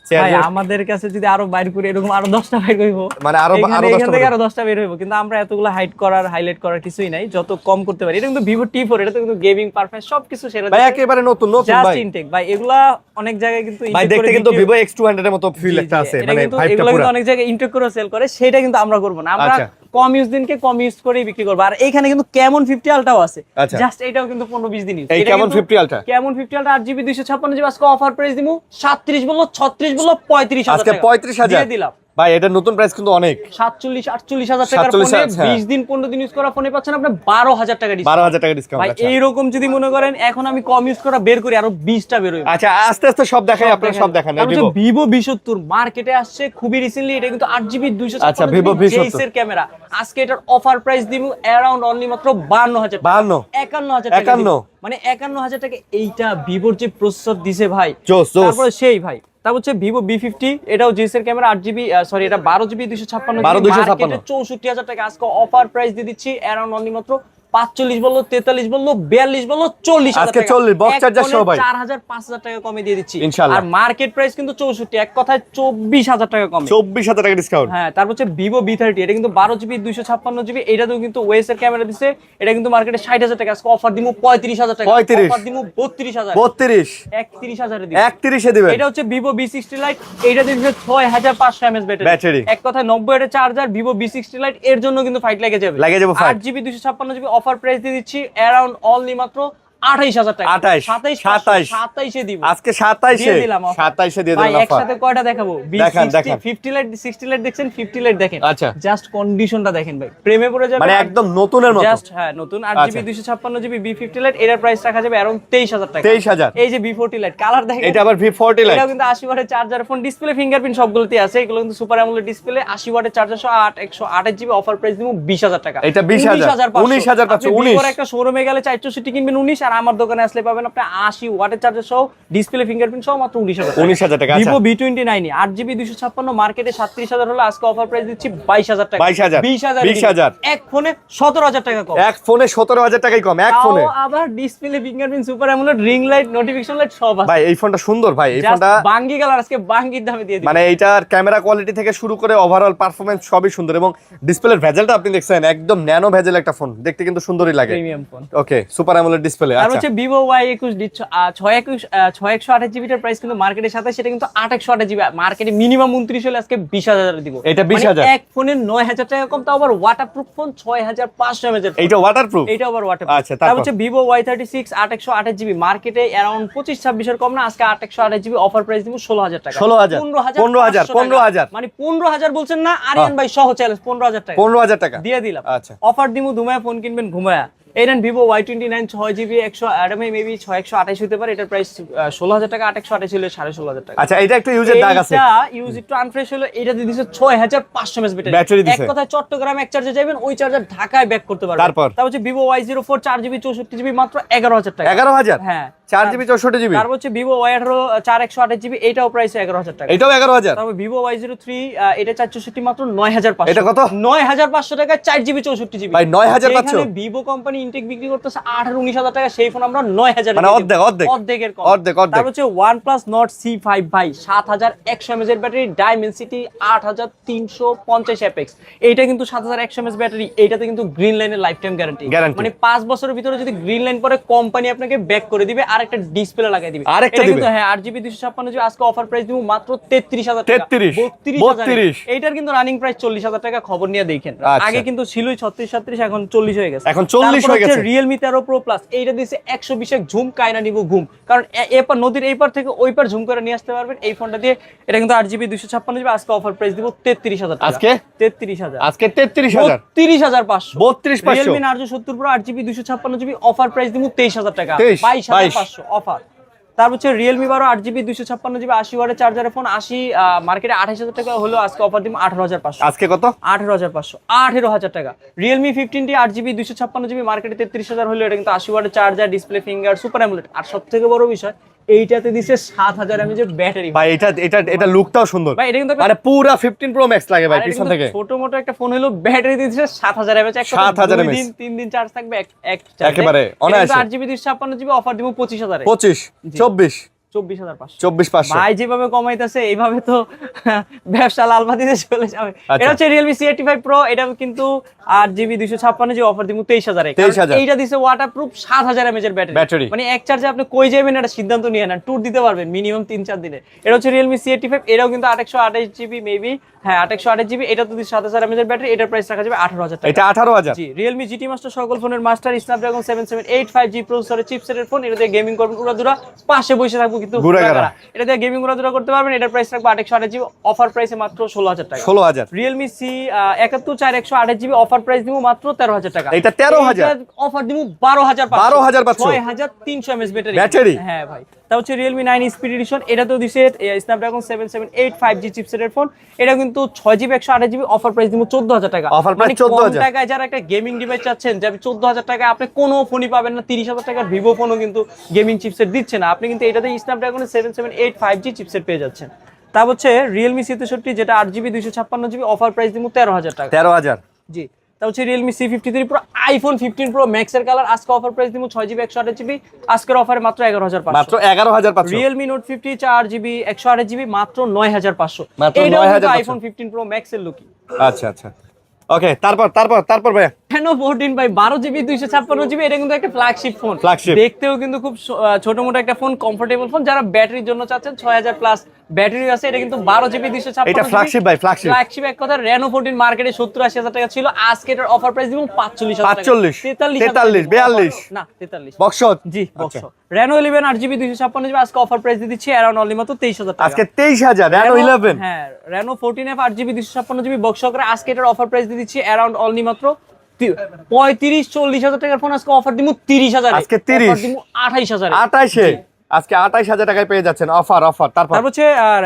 Speaker 1: ভাই
Speaker 2: চার্জার
Speaker 1: আমাদের কাছে যদি আরো বাইর করি এরকম আরো 10টা বাইর করব
Speaker 2: মানে আরো 10টা
Speaker 1: এখান থেকে
Speaker 2: বের
Speaker 1: আরো 10টা বের হইব কিন্তু আমরা এতগুলো হাইড করার হাইলাইট করার কিছুই নাই যত কম করতে পারি এটা কিন্তু Vivo T4 এটা তো কিন্তু গেমিং পারফরম্যান্স সবকিছু সেরা
Speaker 2: ভাই একেবারে নতুন
Speaker 1: জাস্ট
Speaker 2: ভাই
Speaker 1: ইনটেক ভাই এগুলা অনেক জায়গায় কিন্তু
Speaker 2: ভাই
Speaker 1: intake
Speaker 2: দেখতে
Speaker 1: করে
Speaker 2: কিন্তু
Speaker 1: বিক্রি-
Speaker 2: Vivo X200 এর মতো ফিল
Speaker 1: জি,
Speaker 2: একটা
Speaker 1: জি,
Speaker 2: আছে
Speaker 1: এটা
Speaker 2: মানে
Speaker 1: কিন্তু
Speaker 2: ভাইবটা
Speaker 1: এগুলো
Speaker 2: পুরো
Speaker 1: কিন্তু অনেক জায়গায় ইন্টেক করে সেল করে সেটা কিন্তু আমরা করব না আমরা
Speaker 2: আচ্ছা।
Speaker 1: কম ইউজ দিনকে কম ইউজ করেই বিক্রি করব আর এখানে কিন্তু Camon 50 আলটাও আছে
Speaker 2: আচ্ছা।
Speaker 1: জাস্ট এটাও কিন্তু 15-20 দিন ইউজ
Speaker 2: এই Camon 50 Ultra?
Speaker 1: Camon 50 আলটা 8GB 256GB আজকে অফার প্রাইস দিমু 37 বললো 36 বললো 35,000
Speaker 2: আজকে
Speaker 1: টাকা
Speaker 2: 35,000
Speaker 1: দিয়ে দিলাম
Speaker 2: ভাই এটা নতুন প্রাইস কিন্তু অনেক
Speaker 1: 47-48,000 টাকার
Speaker 2: 47,000
Speaker 1: ফোনে 20 দিন 15 দিন ইউজ করা ফোনে পাচ্ছেন আপনি 12,000 টাকা ডিসকাউন্ট
Speaker 2: 12,000 টাকা ডিসকাউন্ট
Speaker 1: ভাই
Speaker 2: আচ্ছা
Speaker 1: এইরকম যদি মনে করেন এখন আমি কম ইউজ করা বের করি আরো 20টা বের হইবে
Speaker 2: আচ্ছা আস্তে আস্তে সব দেখাই আপনারা সব দেখান
Speaker 1: তারপর Vivo V70 মার্কেটে আসছে খুবই রিসেন্টলি এটা কিন্তু 8GB 256
Speaker 2: আচ্ছা, Vivo V70
Speaker 1: এর ক্যামেরা আজকে এটার অফার প্রাইস দিমু অ্যারাউন্ড অনলি মাত্র 52,000 টাকা
Speaker 2: 52
Speaker 1: 51,000 টাকা
Speaker 2: 51
Speaker 1: দিব। মানে 51,000 টাকা এইটা ভিভোর যে প্রসেসর দিছে ভাই
Speaker 2: জোস জোস
Speaker 1: তারপরে সেই ভাই তারপর হচ্ছে Vivo V50 এটাও জিএস এর ক্যামেরা 8GB সরি এটা 12GB 256
Speaker 2: 12,256
Speaker 1: 64,000 টাকা আজকে অফার প্রাইস দিয়ে দিচ্ছি অ্যারাউন্ড অনলি মাত্র 45 বললো 43 বললো 42 বললো 40,000
Speaker 2: আজকে
Speaker 1: টাকা
Speaker 2: 40 বক্স চার্জার সহ ভাই
Speaker 1: 4,000 5,000 টাকা কমে দিয়ে দিচ্ছি
Speaker 2: ইনশাআল্লাহ।
Speaker 1: আর মার্কেট প্রাইস কিন্তু 64 এক কথায় 24,000 টাকা কমে
Speaker 2: 24,000 টাকা ডিসকাউন্ট
Speaker 1: হ্যাঁ তারপর হচ্ছে Vivo V30 এটা কিন্তু 12GB 256GB এটাতেও কিন্তু ওএস এর ক্যামেরা দিছে এটা কিন্তু মার্কেটে 60,000 টাকা আজকে অফার দিমু 35,000 টাকা
Speaker 2: 35
Speaker 1: অফার দিমু 32,000
Speaker 2: 32
Speaker 1: 31,000 এ দিমু
Speaker 2: 31 এ দিবেন
Speaker 1: এটা হচ্ছে Vivo V60 Lite এটা দিচ্ছে 6500 mAh
Speaker 2: ব্যাটারি
Speaker 1: এক কথায় 90 ওয়াটের চার্জার Vivo V60 Lite এর জন্য কিন্তু ফাইট লেগে যাবে
Speaker 2: fight।
Speaker 1: 8GB 256GB offer price দিয়ে দিচ্ছি অ্যারাউন্ড অনলি মাত্র 28,000 টাকা 27 এ দিব
Speaker 2: আজকে 27
Speaker 1: দিয়ে দিলাম offer।
Speaker 2: 27 এ দিয়ে
Speaker 1: ভাই
Speaker 2: দিলাম অফার
Speaker 1: একসাথে কয়টা দেখাবো
Speaker 2: দেখান,
Speaker 1: 50 লাইট 60 লাইট দেখছেন 50 লাইট দেখেন
Speaker 2: আচ্ছা।
Speaker 1: জাস্ট কন্ডিশনটা দেখেন ভাই প্রেমে পড়ে যাবে
Speaker 2: মানে একদম নতুনের মতো
Speaker 1: জাস্ট হ্যাঁ নতুন 8GB 256GB B50 লাইট এর প্রাইস রাখা যাবে अराउंड 23,000 টাকা
Speaker 2: 23,000
Speaker 1: এই যে B40 লাইট কালার দেখেন
Speaker 2: এটা আবার V40 লাইট
Speaker 1: এটাও কিন্তু 80 ওয়াটের চার্জার ফোন ডিসপ্লে ফিঙ্গারপ্রিন্ট সবগুলোতে আছে এগুলো কিন্তু সুপার অ্যামোলেড ডিসপ্লে 80 ওয়াটের চার্জার সহ 128GB অফার প্রাইস দিমু 20,000 টাকা
Speaker 2: এটা 20,000 19,500
Speaker 1: 19 একটা শোরুমে গেলে 464 কিনবেন 19 আর আমার দোকানে আসলে পাবেন আপনি 80 ওয়াটের চার্জার সহ ডিসপ্লে ফিঙ্গারপ্রিন্ট সহ মাত্র
Speaker 2: 19,000 টাকা আচ্ছা
Speaker 1: Vivo V29 8GB 256 মার্কেটে 37,000 হলো আজকে অফার প্রাইস দিচ্ছি 22,000 টাকা
Speaker 2: 22,000
Speaker 1: এক ফোনে 17,000 টাকা কম
Speaker 2: এক ফোনে 17,000 টাকাই কম এক
Speaker 1: তাও
Speaker 2: ফোনে
Speaker 1: আবার display fingerprint super AMOLED ring light notification light সব আছে
Speaker 2: ভাই এই ফোনটা সুন্দর ভাই এই
Speaker 1: Just
Speaker 2: ফোনটা
Speaker 1: বাঙ্গি কালার আজকে বাঙ্গির দামে দিয়ে দিই
Speaker 2: মানে এইটার ক্যামেরা কোয়ালিটি থেকে শুরু করে ওভারঅল পারফরম্যান্স সবই সুন্দর এবং ডিসপ্লের ভেজেলটা আপনি দেখছেন একদম ন্যানো ভেজেল একটা ফোন দেখতে কিন্তু সুন্দরই লাগে
Speaker 1: premium phone
Speaker 2: okay super AMOLED display
Speaker 1: আর
Speaker 2: আচ্ছা
Speaker 1: হচ্ছে ভিভো Y21 628 জিবিটার প্রাইস কিন্তু মার্কেটের সাথে, সেটা কিন্তু 828 জিবি, মার্কেটে মিনিমাম 29 হলে আজকে 20,000 দিব।
Speaker 2: এটা 20,000
Speaker 1: এক ফোনের 9,000 টাকা কম, তাও আবার ওয়াটারপ্রুফ ফোন 6500 mAh।
Speaker 2: এইটা ওয়াটারপ্রুফ?
Speaker 1: এটা আবার ওয়াটারপ্রুফ।
Speaker 2: আচ্ছা,
Speaker 1: তারপর
Speaker 2: তারপর
Speaker 1: হচ্ছে ভিভো Y36 828 জিবি, মার্কেটে অ্যারাউন্ড 25-26 এর কম না, আজকে 828 জিবি অফার প্রাইস দিব 16,000 টাকা।
Speaker 2: 16,000 15,000
Speaker 1: মানে 15,000 বলছেন না আরিয়ান ভাই, সহ চ্যালেঞ্জ 15,000 টাকা
Speaker 2: 15,000 টাকা
Speaker 1: দিয়ে দিলাম।
Speaker 2: আচ্ছা
Speaker 1: অফার দিমু, ঘুমায়া ফোন কিনবেন ঘুমায়া। এই নেন ভিভো Y29 6 জিবি 128 মেবি 628 হতে পারে, এটার প্রাইস 16,000 টাকা, 828 হলে 16,500 টাকা।
Speaker 2: আচ্ছা এটা একটু ইউজের দাগ আছে,
Speaker 1: এটা ইউজ একটু আনফ্রেশ হলো, এটা দিয়ে দিছে 6500 mAh
Speaker 2: ব্যাটারি
Speaker 1: এক
Speaker 2: দিছে।
Speaker 1: কথায় চট্টগ্রাম এক চার্জে যাবেন, ওই চার্জার ঢাকায় ব্যাক করতে পারবেন।
Speaker 2: তারপর
Speaker 1: হচ্ছে ভিভো Y04 4 জিবি 64 জিবি মাত্র 11,000 টাকা।
Speaker 2: 11,000?
Speaker 1: হ্যাঁ
Speaker 2: 4 জিবি 64 জিবি।
Speaker 1: তারপর হচ্ছে ভিভো Y18 4 128 জিবি, এটাও প্রাইস 11,000 টাকা।
Speaker 2: এটাও 11,000?
Speaker 1: তারপর ভিভো Y03 এটা 464 মাত্র 9,500।
Speaker 2: এটা কত?
Speaker 1: 9,500 টাকা 4 জিবি 64 জিবি।
Speaker 2: ভাই 9,000 পাচ্ছ?
Speaker 1: এখানে ভিভো কোম্পানি ইনটেক বিক্রি করতেছে 18-19,000 টাকা, সেই ফোন আমরা 9,000
Speaker 2: মানে
Speaker 1: অর্ধেকের কম।
Speaker 2: অর্ধেক।
Speaker 1: তারপর হচ্ছে OnePlus Nord C5 ভাই 7100 mAh এর ব্যাটারি, ডাইমেনসিটি 8350 অ্যাপেক্স, এইটা কিন্তু 7100 mAh ব্যাটারি, এইটাতে কিন্তু গ্রিন লাইনের লাইফ টাইম গ্যারান্টি। মানে 5 বছরের ভিতরে যদি গ্রিন লাইন পরে কোম্পানি আপনাকে ব্যাক করে দিবে আর একটা ডিসপ্লে লাগাই দিবে।
Speaker 2: আরেকটা
Speaker 1: এটা
Speaker 2: দিবে?
Speaker 1: কিন্তু হ্যাঁ 8GB 256 জিবি, আজকে অফার প্রাইস দিব মাত্র 33,000 টাকা।
Speaker 2: 32,000
Speaker 1: এইটার কিন্তু রানিং প্রাইস 40,000 টাকা, খবর নিয়ে দেখেন।
Speaker 2: আচ্ছা।
Speaker 1: আগে কিন্তু ছিলই 36-37, এখন 40 হয়ে গেছে।
Speaker 2: এখন 40 হয়ে গেছে।
Speaker 1: Realme 13 Pro Plus, এইটা দিয়েছে 120 ঝুম, কায়না নিব ঘুম, কারণ এপার নদীর এই পার থেকে ওই পার ঝুম করে নিয়ে আসতে পারবেন এই ফোনটা দিয়ে। এটা কিন্তু 8GB 256 জিবি, আজকে অফার প্রাইস দিব 33,000 টাকা।
Speaker 2: আজকে
Speaker 1: 33,000,
Speaker 2: আজকে 33,000
Speaker 1: 32,500।
Speaker 2: 32,500
Speaker 1: Realme Narzo 70 Pro 8GB 256 GB, offer price দিব 23,000 টাকা।
Speaker 2: 22,500
Speaker 1: অফার। তারপর হচ্ছে Realme 12 8GB 256 জিবি 80 ওয়াটের চার্জারের ফোন, মার্কেটে 28,000 টাকা হলো, আজকে অফার দিব 18,500।
Speaker 2: আজকে কত?
Speaker 1: 18,500, 18,000 টাকা। Realme 15T 8GB 256 জিবি, মার্কেটে 33,000 হলো, এটা কিন্তু 80 ওয়াটের charger, display finger, super AMOLED, আর সবথেকে বড় বিষয় এইটাতে দিছে 7000 mAh এর ব্যাটারি।
Speaker 2: ভাই এটা লুকটাও সুন্দর
Speaker 1: ভাই এটা কিন্তু
Speaker 2: মানে পুরা 15 প্রো ম্যাক্স লাগে ভাই পিছন থেকে।
Speaker 1: ছোট মোটো একটা ফোন হলো, ব্যাটারি দিছে 7000 mAh,
Speaker 2: 7000 mAh,
Speaker 1: 3 দিন চার্জ থাকবে এক
Speaker 2: একেবারে অনায়াসে।
Speaker 1: 8GB 256 জিবি অফার দিব 25,000 এ।
Speaker 2: 25
Speaker 1: 24,500।
Speaker 2: 24,500
Speaker 1: ভাই যেভাবে কমাইতেছে এইভাবে তো ব্যবসা লালবাতিতে চলে যাবে।
Speaker 2: আচ্ছা।
Speaker 1: এটা হচ্ছে Realme C85 Pro, এটা কিন্তু 8GB 256 জিবি অফার দিব 23,000 এ।
Speaker 2: 23,000
Speaker 1: এইটা দিছে ওয়াটারপ্রুফ 7000 mAh এর
Speaker 2: ব্যাটারি।
Speaker 1: ব্যাটারি, মানে এক চার্জে আপনি কই যাবেন এটা সিদ্ধান্ত নিয়ে নেন, ট্যুর দিতে পারবেন মিনিমাম 3-4 দিনে। এটা হচ্ছে Realme C85, এটাও কিন্তু 828 জিবি মেবি, হ্যাঁ 828 জিবি, এটা তো 7000 mAh এর ব্যাটারি, এটার প্রাইস রাখা যাবে 18,000 টাকা।
Speaker 2: এটা 18,000?
Speaker 1: জি। Realme GT Master সকল ফোনের মাস্টার, Snapdragon 778 5G প্রসেসরের চিপসেটের ফোন, এটা দিয়ে গেমিং করবেন উড়াদুরা, পাশে বসে থাকবো কিন্তু
Speaker 2: ঘোরাঘোরা।
Speaker 1: এটা দিয়ে গেমিং উড়াদুরা করতে পারবেন। এটার প্রাইস রাখবো 828 জিবি, অফার প্রাইসে মাত্র 16,000 টাকা।
Speaker 2: 16,000
Speaker 1: Realme C71 4 128 GB, offer price দিব মাত্র 13,000 টাকা।
Speaker 2: এটা 13,000?
Speaker 1: অফার দিব 12,500।
Speaker 2: 12,500
Speaker 1: 6300 mAh
Speaker 2: ব্যাটারি।
Speaker 1: হ্যাঁ ভাই। তা হচ্ছে Realme 9 Speed Edition, এটা তো দিছে Snapdragon 778 5G চিপসেটের ফোন, এটা কিন্তু 6GB 128 জিবি, অফার প্রাইস দিব 14,000 টাকা।
Speaker 2: অফার প্রাইস
Speaker 1: মানে
Speaker 2: 14,000
Speaker 1: কম টাকায় যারা একটা গেমিং ডিভাইস চাচ্ছেন, যে 14,000 টাকায় আপনি কোনো ফোনই পাবেন না, 30,000 টাকার ভিভো ফোনও কিন্তু গেমিং চিপসেট দিচ্ছে না, আপনি কিন্তু এটাতে Snapdragon 778 5G চিপসেট পেয়ে যাচ্ছেন। তা হচ্ছে Realme C63, যেটা 8GB 256 জিবি, অফার প্রাইস দিব 13,000 টাকা।
Speaker 2: 13,000
Speaker 1: জি। তা হচ্ছে Realme C53 Pro, iPhone 15 Pro Max এর কালার, আজকে অফার প্রাইস দিব 6GB 128 জিবি, আজকের অফারে মাত্র 11,500।
Speaker 2: মাত্র 11,500
Speaker 1: Realme Note 50 4GB 128 জিবি, মাত্র 9,500।
Speaker 2: মাত্র
Speaker 1: এইটাও কিন্তু
Speaker 2: 9,500
Speaker 1: iPhone 15 Pro Max এর লুকই।
Speaker 2: আচ্ছা ওকে, তারপর ভাই
Speaker 1: Reno 14 ভাই 12GB 256 জিবি, এটা কিন্তু একটা ফ্ল্যাগশিপ ফোন।
Speaker 2: Flagship।
Speaker 1: দেখতেও কিন্তু খুব ছোট মোটো একটা ফোন, কমফোর্টেবল ফোন, যারা ব্যাটারির জন্য চাচ্ছেন 6000 প্লাস ব্যাটারি আছে, এটা কিন্তু 12GB 256
Speaker 2: এটা flagship ভাই, flagship।
Speaker 1: ফ্ল্যাগশিপ এক কথা। Reno 14 মার্কেটে 70-80 হাজার টাকা ছিল, আজকে এটার অফার প্রাইস দিব 45,000 টাকা।
Speaker 2: 45 43 42
Speaker 1: না 43
Speaker 2: বক্সত।
Speaker 1: জি বক্স। Reno 11 8GB 256 জিবি, আজকে অফার প্রাইস দিয়ে দিচ্ছি অ্যারাউন্ড অনলি মাত্র 23,000 টাকা।
Speaker 2: আজকে 23,000 Reno 11।
Speaker 1: হ্যাঁ Reno 14F 8GB 256 GB box করে, আজকে এটার অফার প্রাইস দিয়ে দিচ্ছি অ্যারাউন্ড অনলি মাত্র 35-40 হাজার টাকার ফোন, আজকে অফার দিব 30,000।
Speaker 2: আজকে 30
Speaker 1: অফার দিব 28,000।
Speaker 2: 28 এ আজকে 28,000 টাকায় পেয়ে যাচ্ছেন অফার। তারপর
Speaker 1: হচ্ছে আর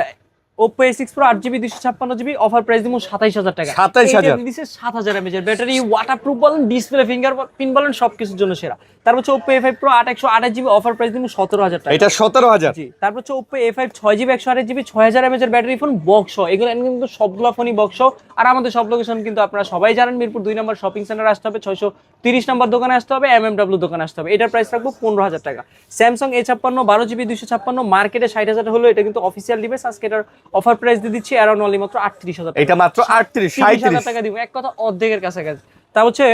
Speaker 1: Oppo A6 Pro 8GB 256 GB, offer price দিব 27,000 টাকা।
Speaker 2: 27,000
Speaker 1: এটা দিছে 7000 mAh এর ব্যাটারি, ওয়াটারপ্রুফ বলেন, ডিসপ্লে ফিঙ্গারপ্রিন্ট বলেন, সবকিছুর জন্য সেরা। তারপর হচ্ছে Oppo A5 Pro 8 128 GB, offer price দিব 17,000 টাকা।
Speaker 2: এটা 17,000।
Speaker 1: জি। তারপর হচ্ছে Oppo A5 6GB 128 GB 6000 mAh এর ব্যাটারি ফোন, বক্স। এগুলো কিন্তু সবগুলো ফোনই বক্স। আর আমাদের সব লোকেশন কিন্তু আপনারা সবাই জানেন, মিরপুর 2 নম্বর শপিং সেন্টার আসতে হবে, 630 নম্বর দোকানে আসতে হবে, MMW দোকানে আসতে হবে। এটার প্রাইস রাখবো 15,000 টাকা। Samsung A56 12GB 256, মার্কেটে 60,000 হলো, এটা কিন্তু অফিসিয়াল ডিভাইস, আজকে এটার অফার প্রাইস দিয়ে দিচ্ছি অ্যারাউন্ড অনলি মাত্র 38,000 টাকা।
Speaker 2: এটা মাত্র 38
Speaker 1: 30,000
Speaker 2: 37
Speaker 1: টাকা দিব, এক কথা অর্ধেকের কাছাকাছি। তা হচ্ছে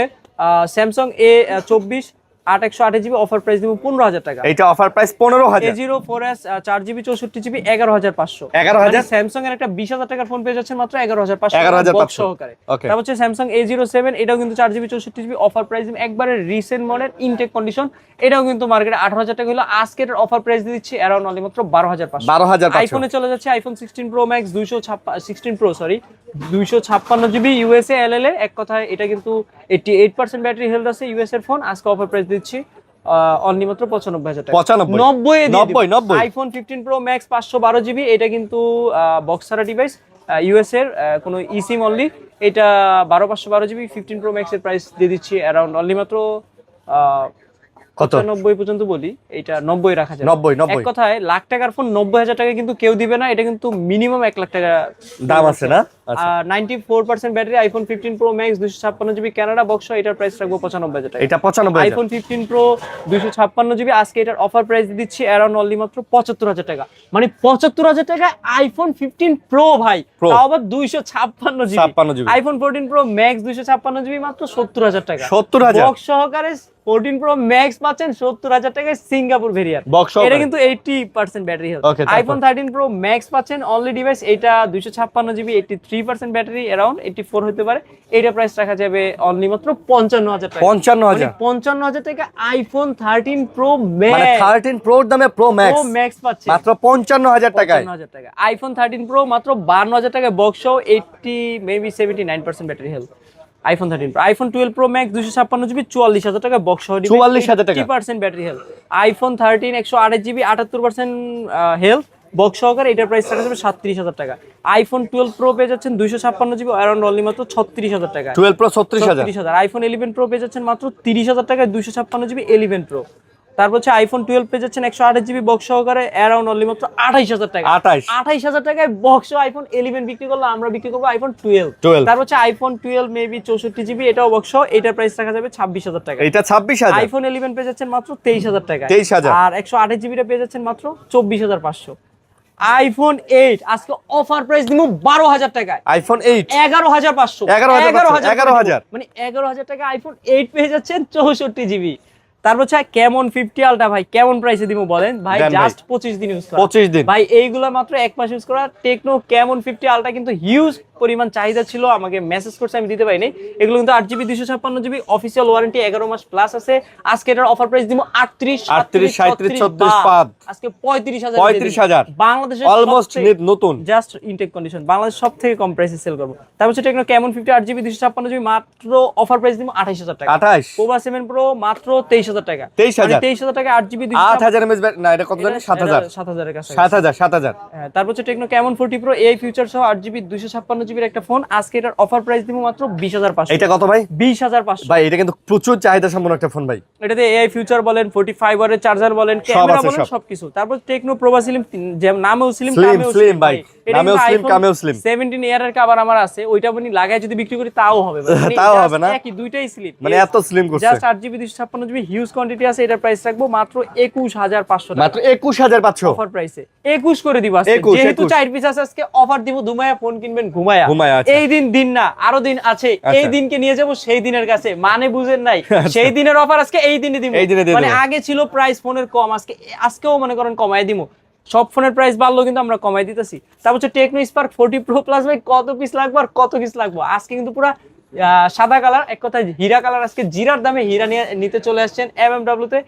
Speaker 1: Samsung A24 8 128 GB offer price দিব 15000 টাকা।
Speaker 2: এটা offer price 15000।
Speaker 1: A04s 4GB 64GB 11500।
Speaker 2: 11000।
Speaker 1: Samsung এর একটা 20000 টাকার ফোন পেয়ে যাচ্ছেন মাত্র 11500
Speaker 2: 11500
Speaker 1: বক্স সহকারে। তারপর হচ্ছে স্যামসাং A07, এটাও কিন্তু 4GB 64GB অফার প্রাইস একবারে রিসেন্ট মডেল ইনটেক কন্ডিশন, এটাও কিন্তু মার্কেটে 18000 টাকা হলো, আজকের অফার প্রাইস দিচ্ছি অ্যারাউন্ড অনলি মাত্র 12500।
Speaker 2: 12500।
Speaker 1: আইফোনে চলে যাচ্ছে iPhone 16 pro max 256GB USA LLA, এক কথায় এটা কিন্তু 88% ব্যাটারি হেলথ আছে, ইউএস এর ফোন, আজকে অফার প্রাইস দিচ্ছি অনলি মাত্র 95000 টাকা। 90 আইফোন 15 প্রো ম্যাক্স 512GB, এটা কিন্তু বক্সারা ডিভাইস, ইউএস এর কোনো ইসিম অনলি, এটা 12512GB 15 প্রো ম্যাক্স এর প্রাইস দিয়ে দিচ্ছি অ্যারাউন্ড অনলি মাত্র কত 90 পর্যন্ত বলি, এটা 90 রাখা যায়।
Speaker 2: 90
Speaker 1: এক কথায় লাখ টাকার ফোন 90000 টাকা কিন্তু কেউ দিবে না, এটা কিন্তু মিনিমাম 1 লাখ টাকা
Speaker 2: দাম আছে না।
Speaker 1: 94% battery, iPhone 15 pro max 256GB Canada box, এটার প্রাইস রাখবো 95000 টাকা।
Speaker 2: এটা 95000।
Speaker 1: আইফোন 15 প্রো 256GB আজকে এটার অফার প্রাইস দিচ্ছি অ্যারাউন্ড অনলি মাত্র 75000 টাকা। মানে 75000 টাকা আইফোন 15 প্রো ভাই, তাও আবার 256GB। IPhone 14 pro max 256GB মাত্র 70000 টাকা।
Speaker 2: 70000
Speaker 1: বক্স সহকারে 14 প্রো ম্যাক্স পাচ্ছেন 70000 টাকায় সিঙ্গাপুর ভেরিয়েন্ট, এটা কিন্তু 80% battery health. IPhone 13 pro max পাচ্ছেন অনলি ডিভাইস, এটা 256GB 83% ব্যাটারি অ্যারাউন্ড 84 হতে পারে, এটা প্রাইস রাখা যাবে অনলি মাত্র 55000 টাকা। 55000 টাকা আইফোন 13 প্রো ম্যাক্স,
Speaker 2: মানে 13 প্রোর দামে প্রো ম্যাক্স
Speaker 1: পাচ্ছেন
Speaker 2: মাত্র 55000 টাকায়।
Speaker 1: 55000 টাকা আইফোন 13 প্রো মাত্র 52000 টাকায় বক্স সহ 80 maybe 79% battery health. IPhone 13 pro, iPhone 12 pro max 256GB 44000 টাকা বক্স সহ
Speaker 2: 44000 টাকা,
Speaker 1: 80% battery health. IPhone 13 128GB 78% health box সহকারে, এটার প্রাইস রাখা যাবে 37000 টাকা। আইফোন 12 প্রো পেয়ে যাচ্ছেন 256GB অ্যারাউন্ড অনলি মাত্র 36000 টাকা।
Speaker 2: 12 প্রো 36000।
Speaker 1: আইফোন 11 প্রো পেয়ে যাচ্ছেন মাত্র 30000 টাকায় 256GB 11 প্রো। তারপর হচ্ছে আইফোন 12 পেয়ে যাচ্ছেন 128GB বক্স সহকারে অ্যারাউন্ড অনলি মাত্র 28000 টাকা। 28000 টাকায় বক্স আইফোন 11 বিক্রি করলে আমরা বিক্রি করবো আইফোন 12। তারপর হচ্ছে আইফোন 12 মেবি 64GB, এটাও বক্স, এটার প্রাইস রাখা যাবে 26000 টাকা।
Speaker 2: এটা 26000।
Speaker 1: আইফোন 11 পেয়ে যাচ্ছেন মাত্র 23000 টাকা।
Speaker 2: 23000।
Speaker 1: আর 128GB টা পেয়ে যাচ্ছেন মাত্র 24500। আইফোন 8 আজকে অফার প্রাইস দিব 12000 টাকায়।
Speaker 2: আইফোন 8
Speaker 1: 11500।
Speaker 2: 11000
Speaker 1: মানে 11000 টাকা আইফোন 8 পেয়ে যাচ্ছেন 64GB। তারপর হচ্ছে কেমন 50 আলট্রা ভাই, কেমন প্রাইসে দিব বলেন ভাই? জাস্ট 25 দিন ইউজ করা,
Speaker 2: 25 দিন
Speaker 1: ভাই, এইগুলা মাত্র 1 মাস ইউজ করা। টেকনো কেমন 50 আলট্রা কিন্তু হিউজ পরিমাণ চাহিদা ছিল, আমাকে মেসেজ করছে, আমি দিতে পারিনি। এগুলো কিন্তু 8GB 256GB অফিসিয়াল ওয়ারেন্টি 11 মাস প্লাস আছে। আজকে এটার অফার প্রাইস দিব 38 37 34 34 আজকে 35000 বাংলাদেশে
Speaker 2: অলমোস্ট নতুন,
Speaker 1: জাস্ট ইনটেক কন্ডিশন, বাংলাদেশ সবথেকে কম প্রাইসে সেল করব। তারপর হচ্ছে টেকনো কেমন 50 8GB 256GB মাত্র অফার প্রাইস দিব 28000 টাকা।
Speaker 2: 28
Speaker 1: পোভা 7 প্রো মাত্র 23000 টাকা।
Speaker 2: 23000
Speaker 1: টাকা 8GB
Speaker 2: 8000 mAh না, এটা কত জানেন?
Speaker 1: 7000 এর কাছে।
Speaker 2: 7000।
Speaker 1: হ্যাঁ, তারপর হচ্ছে টেকনো কেমন 40 প্রো এই ফিউচার সহ 8GB 256GB একটা ফোন, আজকে এটার অফার প্রাইস দিব মাত্র 20500।
Speaker 2: এটা কত ভাই?
Speaker 1: 20500
Speaker 2: ভাই, এটা কিন্তু প্রচুর চাহিদা সম্পন্ন একটা ফোন ভাই।
Speaker 1: এটাতে এআই ফিউচার বলেন, 45 ওয়াটের চার্জার বলেন, ক্যামেরা বলেন, সবকিছু। তারপর টেকনো প্রোভা স্লিম, যে নামেও স্লিম
Speaker 2: স্লিম ভাই, নামেও স্লিম কামেও স্লিম।
Speaker 1: 17 ইয়ারের কভার আমার আছে, ওইটা বনি লাগায় যদি বিক্রি করি তাও হবে ভাই,
Speaker 2: তাও হবে না,
Speaker 1: একই দুইটাই স্লিম,
Speaker 2: মানে এত স্লিম করছে।
Speaker 1: Just 8GB 256GB huge quantity আছে, এটার প্রাইস রাখবো মাত্র 21500 টাকা।
Speaker 2: মাত্র 21500
Speaker 1: অফার প্রাইসে 21 করে দিব আজকে, যেহেতু 4 পিস আছে আজকে অফার দিব। দুমায়া ফোন কিনবেন ঘুমায়া, এই দিন না আরো দিন আছে, এই দিনকে নিয়ে যাব সেই দিনের কাছে, মানে বুঝেন নাই, সেই দিনের অফার আজকে এই দিনে দিব। মানে আগে ছিল প্রাইস ফোনের কম, আজকেও মনে করেন কমায় দিব। সব ফোনের প্রাইস বাড়লো কিন্তু আমরা কমাই দিতেছি। তারপর হচ্ছে টেকনো স্পার্ক 40 প্রো প্লাস ভাই, কত পিস লাগবে আর কত পিস লাগবে আজকে কিন্তু পুরো সাদা কালার, এক কথায় হীরা কালার, আজকে জিরার দামে হীরা নিতে চলে আসছেন এমএমডব্লিউ তে।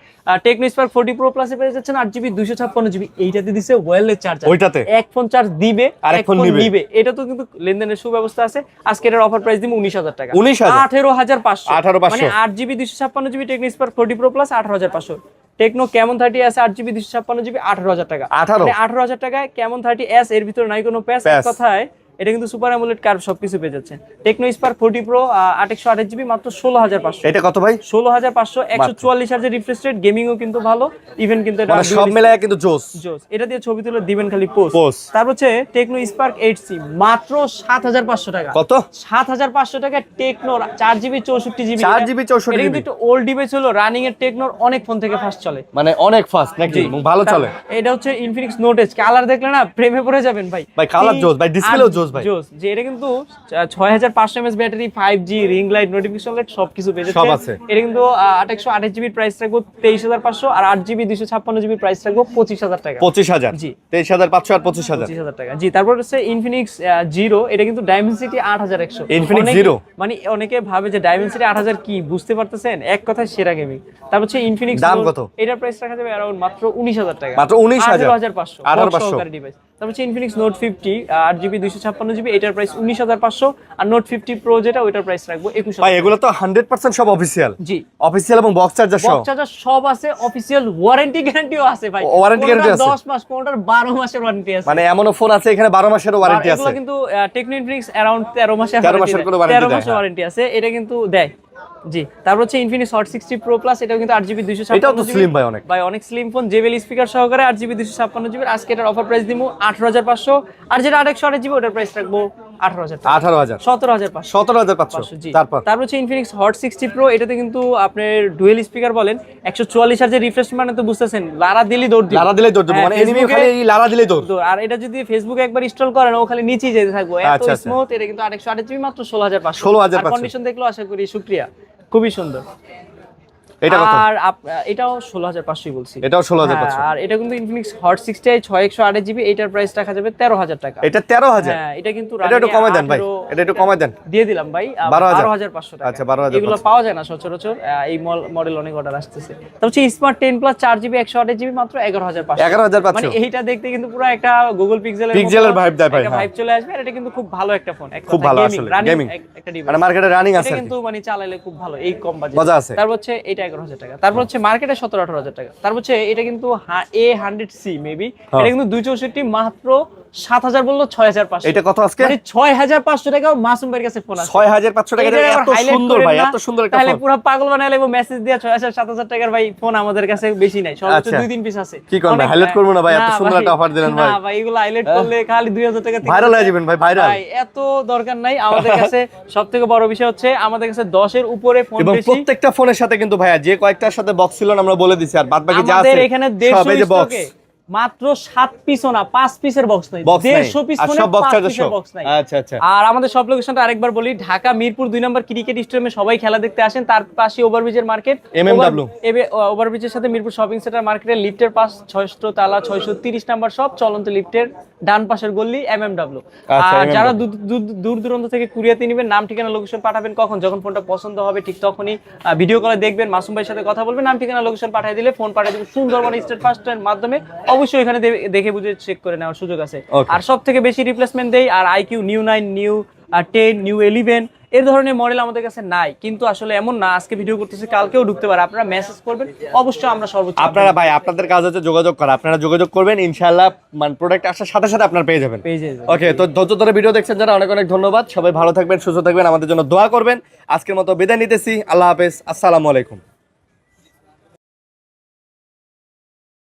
Speaker 1: টেকনো স্পার্ক 40 প্রো প্লাসে পেয়ে যাচ্ছেন 8GB 256GB, এইটাতে দিছে ওয়্যারলেস চার্জার,
Speaker 2: ওইটাতে
Speaker 1: এক ফোন চার্জ দিবে
Speaker 2: আর এক ফোন নিবে,
Speaker 1: এটা তো কিন্তু লেনদেনের সুব্যবস্থা আছে। আজকে এর অফার প্রাইস দিব 19000 টাকা।
Speaker 2: 18500
Speaker 1: মানে 8GB 256GB Tecno Spark 40 pro plus 18500। Techno কেমন 30 আছে 8GB 256GB 18000 টাকা। মানে 18000 টাকায় কেমন 30s, এর ভিতরে নাই কোনো প্যাচ, এক কথায় এটা কিন্তু সুপার অ্যামোলেড কার্ভ সবকিছু পেয়ে যাচ্ছে। টেকনো স্পার্ক 40 প্রো 828GB মাত্র 16500।
Speaker 2: এটা কত ভাই?
Speaker 1: 16500, 144 হার্জের রিফ্রেশ রেট, গেমিংও কিন্তু ভালো, ইভেন কিন্তু এটা
Speaker 2: সব মিলায় কিন্তু জোস।
Speaker 1: এটা দিয়ে ছবি তুলে দিবেন খালি পোস্ট। তারপর হচ্ছে টেকনো স্পার্ক 8C মাত্র 7500 টাকা।
Speaker 2: কত?
Speaker 1: 7500 টাকা techno 4GB 64GB।
Speaker 2: 4GB 64GB
Speaker 1: এটা কিন্তু একটু ওল্ড ডিভাইস হলো, রানিং এর টেকনোর অনেক ফোন থেকে ফাস্ট চলে,
Speaker 2: মানে অনেক ফাস্ট নাকি, ভালো চলে।
Speaker 1: এটা হচ্ছে ইনফিনিক্স নোট এজ, কালার দেখলে না প্রেমে পড়ে যাবেন ভাই।
Speaker 2: ভাই কালার জোস ভাই, ডিসপ্লেও জোস জোস ভাই।
Speaker 1: জোস যে এটা কিন্তু 6500 mAh battery, 5G ring light, notification light সবকিছু পেয়ে
Speaker 2: সব
Speaker 1: যাচ্ছে।
Speaker 2: আছে।
Speaker 1: এটা কিন্তু 828 জিবি প্রাইস রাখবো 23500, আর 8GB 256 জিবি প্রাইস রাখবো 25000 টাকা।
Speaker 2: 25000
Speaker 1: জি।
Speaker 2: 23500 আর 25000
Speaker 1: 25000 টাকা। জি, তারপর হচ্ছে ইনফিনিক্স জিরো, এটা কিন্তু ডাইমেনসিটি 8100।
Speaker 2: Infinix
Speaker 1: অনেকে-
Speaker 2: Zero?
Speaker 1: মানে অনেকে ভাবে যে ডাইমেনসিটি 8000 কি, বুঝতে পারতেছেন? এক কথায় সেরা গেমিং। তারপর হচ্ছে ইনফিনিক্স
Speaker 2: দাম কত?
Speaker 1: এটার প্রাইস রাখা যাবে अराउंड মাত্র 19000 টাকা।
Speaker 2: মাত্র 19000?
Speaker 1: 18500
Speaker 2: 18,500
Speaker 1: সহকারী ডিভাইস। তারপর হচ্ছে ইনফিনিক্স নোট 50 8GB 256GB, এটার প্রাইস 19500, আর নোট 50 প্রো যেটা ওইটার প্রাইস রাখবো 21000।
Speaker 2: ভাই এগুলো তো 100% সব অফিসিয়াল।
Speaker 1: জি,
Speaker 2: অফিসিয়াল এবং বক্স চার্জার সহ।
Speaker 1: বক্স চার্জার সব আছে, অফিসিয়াল ওয়ারেন্টি গ্যারান্টিও আছে ভাই।
Speaker 2: Warranty guarantee আছে?
Speaker 1: 10 মাস, কোনটার 12 মাসের ওয়ারেন্টি আছে।
Speaker 2: মানে এমনও ফোন আছে এখানে 12 মাসের ওয়ারেন্টি
Speaker 1: আর
Speaker 2: আছে।
Speaker 1: এগুলো কিন্তু টেকনো ইনফিনিক্স अराउंड 13 মাসের
Speaker 2: 13 মাসের করে warranty
Speaker 1: 13
Speaker 2: দেয়,
Speaker 1: মাসের
Speaker 2: হ্যাঁ।
Speaker 1: ওয়ারেন্টি আছে, এটা কিন্তু দেয়। জি, তারপর হচ্ছে ইনফিনিক্স হট 60 প্রো প্লাস, এটাও কিন্তু 8GB 256GB।
Speaker 2: এটাও তো slim ভাই অনেক।
Speaker 1: ভাই অনেক স্লিম ফোন, জেবেল স্পিকার সহকারে 8GB 256GB। আজকে এটার অফার প্রাইস দিমু 18500, আর যেটা 828GB ওটার প্রাইস রাখবো 18000 টাকা।
Speaker 2: 18000
Speaker 1: 17500।
Speaker 2: 17500।
Speaker 1: জি।
Speaker 2: তারপর
Speaker 1: তারপর হচ্ছে ইনফিনিক্স হট 60 প্রো, এটাতে কিন্তু আপনার ডুয়েল স্পিকার বলেন, 144 হার্জের রিফ্রেশ, মানে তো বুঝতেছেন লারা দিলি দৌড় দিবে।
Speaker 2: লারা দিলেই দৌড় দেবো,
Speaker 1: হ্যাঁ,
Speaker 2: মানে এনিমি
Speaker 1: ফেসবুকে-
Speaker 2: খালি এই লারা দিলেই দৌড়।
Speaker 1: আর এটা যদি ফেসবুকে একবার ইনস্টল করেন ও খালি নিচেই যেতে থাকবো, এত
Speaker 2: আচ্ছা, আচ্ছা।
Speaker 1: স্মুথ। এটা কিন্তু 828GB মাত্র 16500।
Speaker 2: 16,500
Speaker 1: কন্ডিশন দেখলো আশা করি শুকরিয়া, খুবই সুন্দর।
Speaker 2: এটা কত?
Speaker 1: আর এটাও 16500 বলছি।
Speaker 2: এটাও 16500।
Speaker 1: হ্যাঁ, আর এটা কিন্তু ইনফিনিক্স হট 60i 6128GB, এটার প্রাইস রাখা যাবে 13000 টাকা।
Speaker 2: এটা 13000।
Speaker 1: হ্যাঁ, এটা কিন্তু
Speaker 2: এটা একটু
Speaker 1: running
Speaker 2: কমায় দেন ভাই,
Speaker 1: 18
Speaker 2: এটা একটু কমায় দেন।
Speaker 1: দিয়ে দিলাম ভাই 12500 টাকা।
Speaker 2: আচ্ছা, 12500
Speaker 1: এগুলো পাওয়া যায় না সচরাচর, এই মডেল অনেক অর্ডার আসতেছে। তারপর হচ্ছে স্মার্ট 10 প্লাস 4GB 128GB মাত্র 11500।
Speaker 2: 11500
Speaker 1: মানে এইটা দেখতে কিন্তু পুরো একটা গুগল পিক্সেলের
Speaker 2: পিক্সেলের vibe দেয় ভাই, হ্যাঁ।
Speaker 1: ভাইব চলে আসবে। আর এটা কিন্তু খুব ভালো একটা ফোন,
Speaker 2: খুব ভালো আসলে, gaming।
Speaker 1: একটা ডিভাইস।
Speaker 2: মানে মার্কেটে রানিং আছে
Speaker 1: এটা
Speaker 2: আর কি।
Speaker 1: কিন্তু মানে চালাইলে খুব ভালো, এই কম
Speaker 2: মজা
Speaker 1: বাজেট
Speaker 2: আছে।
Speaker 1: তারপর হচ্ছে এটা 11000 টাকা। তারপর হচ্ছে মার্কেটে 17-18 টাকা। তারপর হচ্ছে এটা কিন্তু A100C মেবি,
Speaker 2: হ্যাঁ।
Speaker 1: এটা কিন্তু 264 মাত্র 7000 বললো 6500।
Speaker 2: এটা কত আজকে?
Speaker 1: মানে 6500 টাকা মাসুম ভাইয়ের কাছে ফোন আছে।
Speaker 2: 6500 টাকা দিয়ে এত সুন্দর ভাই, এত সুন্দর একটা
Speaker 1: তাহলে
Speaker 2: ফোন।
Speaker 1: পুরো পাগল বানায় লাগবে মেসেজ দিয়া 6000-7000 টাকার ভাই ফোন আমাদের কাছে বেশি নাই, সর্বোচ্চ
Speaker 2: আচ্ছা।
Speaker 1: 2-3 পিস আছে।
Speaker 2: কি করবেন,
Speaker 1: অনেক-
Speaker 2: highlight করবো না ভাই? এত
Speaker 1: না
Speaker 2: সুন্দর একটা offer দিলেন ভাই।
Speaker 1: না ভাই, এগুলো হাইলাইট করলে খালি 2000 টাকা
Speaker 2: ভাইরাল হয়ে যাবেন ভাই, ভাইরাল।
Speaker 1: ভাই এত দরকার নাই আমাদের কাছে। সবথেকে বড় বিষয় হচ্ছে আমাদের কাছে 10 এর উপরে ফোন
Speaker 2: এবং
Speaker 1: বেশি।
Speaker 2: প্রত্যেকটা ফোনের সাথে কিন্তু ভাইয়া যে কয়েকটার সাথে বক্স ছিল না আমরা বলে দিছি, আর বাদ বাকি যা আছে
Speaker 1: আমাদের এখানে
Speaker 2: সব
Speaker 1: 150
Speaker 2: এই যে বক্স।
Speaker 1: স্টকে মাত্র 7 পিসও না, 5 পিসের বক্স নাই।
Speaker 2: বক্স নাই
Speaker 1: 150 পিস
Speaker 2: আর
Speaker 1: ফোনে
Speaker 2: সব বক্স
Speaker 1: 5
Speaker 2: চার্জার
Speaker 1: পিসের
Speaker 2: সহ।
Speaker 1: বক্স নাই।
Speaker 2: আচ্ছা আচ্ছা।
Speaker 1: আর আমাদের সব লোকেশনটা আরেকবার বলি, ঢাকা মিরপুর 2 নম্বর ক্রিকেট স্টেডিয়ামে সবাই খেলা দেখতে আসেন, তার পাশে ওভারব্রিজের মার্কেট
Speaker 2: MMW।
Speaker 1: ওভারব্রিজের সাথে মিরপুর শপিং সেন্টার মার্কেটের লিফটের পাশ 6ষ্ঠ তালা 630 নাম্বার সব, চলন্ত লিফটের ডান পাশের গলি MMW।
Speaker 2: আচ্ছা,
Speaker 1: আর
Speaker 2: MMW।
Speaker 1: যারা দূর দূরান্ত থেকে কুরিয়াতে নেবেন, নাম ঠিকানা লোকেশন পাঠাবেন কখন, যখন ফোনটা পছন্দ হবে ঠিক তখনই ভিডিও কলে দেখবেন, মাসুম ভাইয়ের সাথে কথা বলবেন, নাম ঠিকানা লোকেশন পাঠিয়ে দিলে ফোন পাঠিয়ে দেবেন সুন্দরবন স্টেট ফার্স্টের মাধ্যমে। অবশ্যই এখানে দেখে বুঝে চেক করে নেওয়ার সুযোগ আছে।
Speaker 2: Okay.
Speaker 1: আর সব থেকে বেশি রিপ্লেসমেন্ট দেই, আর IQ নিউ 9 নিউ 10 নিউ 11 এর ধরনের মডেল আমাদের কাছে নাই, কিন্তু আসলে এমন না আজকে ভিডিও করতেছি কালকেও ঢুকতে পারে। আপনারা মেসেজ করবেন, অবশ্যই আমরা সর্বোচ্চ
Speaker 2: আপনারা ভাই, আপনাদের কাজ হচ্ছে যোগাযোগ করা, আপনারা যোগাযোগ করবেন, ইনশাআল্লাহ মানে প্রোডাক্ট আসার সাথে সাথে আপনারা পেয়ে যাবেন।
Speaker 1: পেয়ে যাবেন।
Speaker 2: ওকে, তো ধৈর্য ধরে ভিডিও দেখছেন যারা, অনেক অনেক ধন্যবাদ। সবাই ভালো থাকবেন, সুস্থ থাকবেন, আমাদের জন্য দোয়া করবেন। আজকের মতো বিদায় নিতেছি, আল্লাহ হাফেজ, আসসালামু আলাইকুম।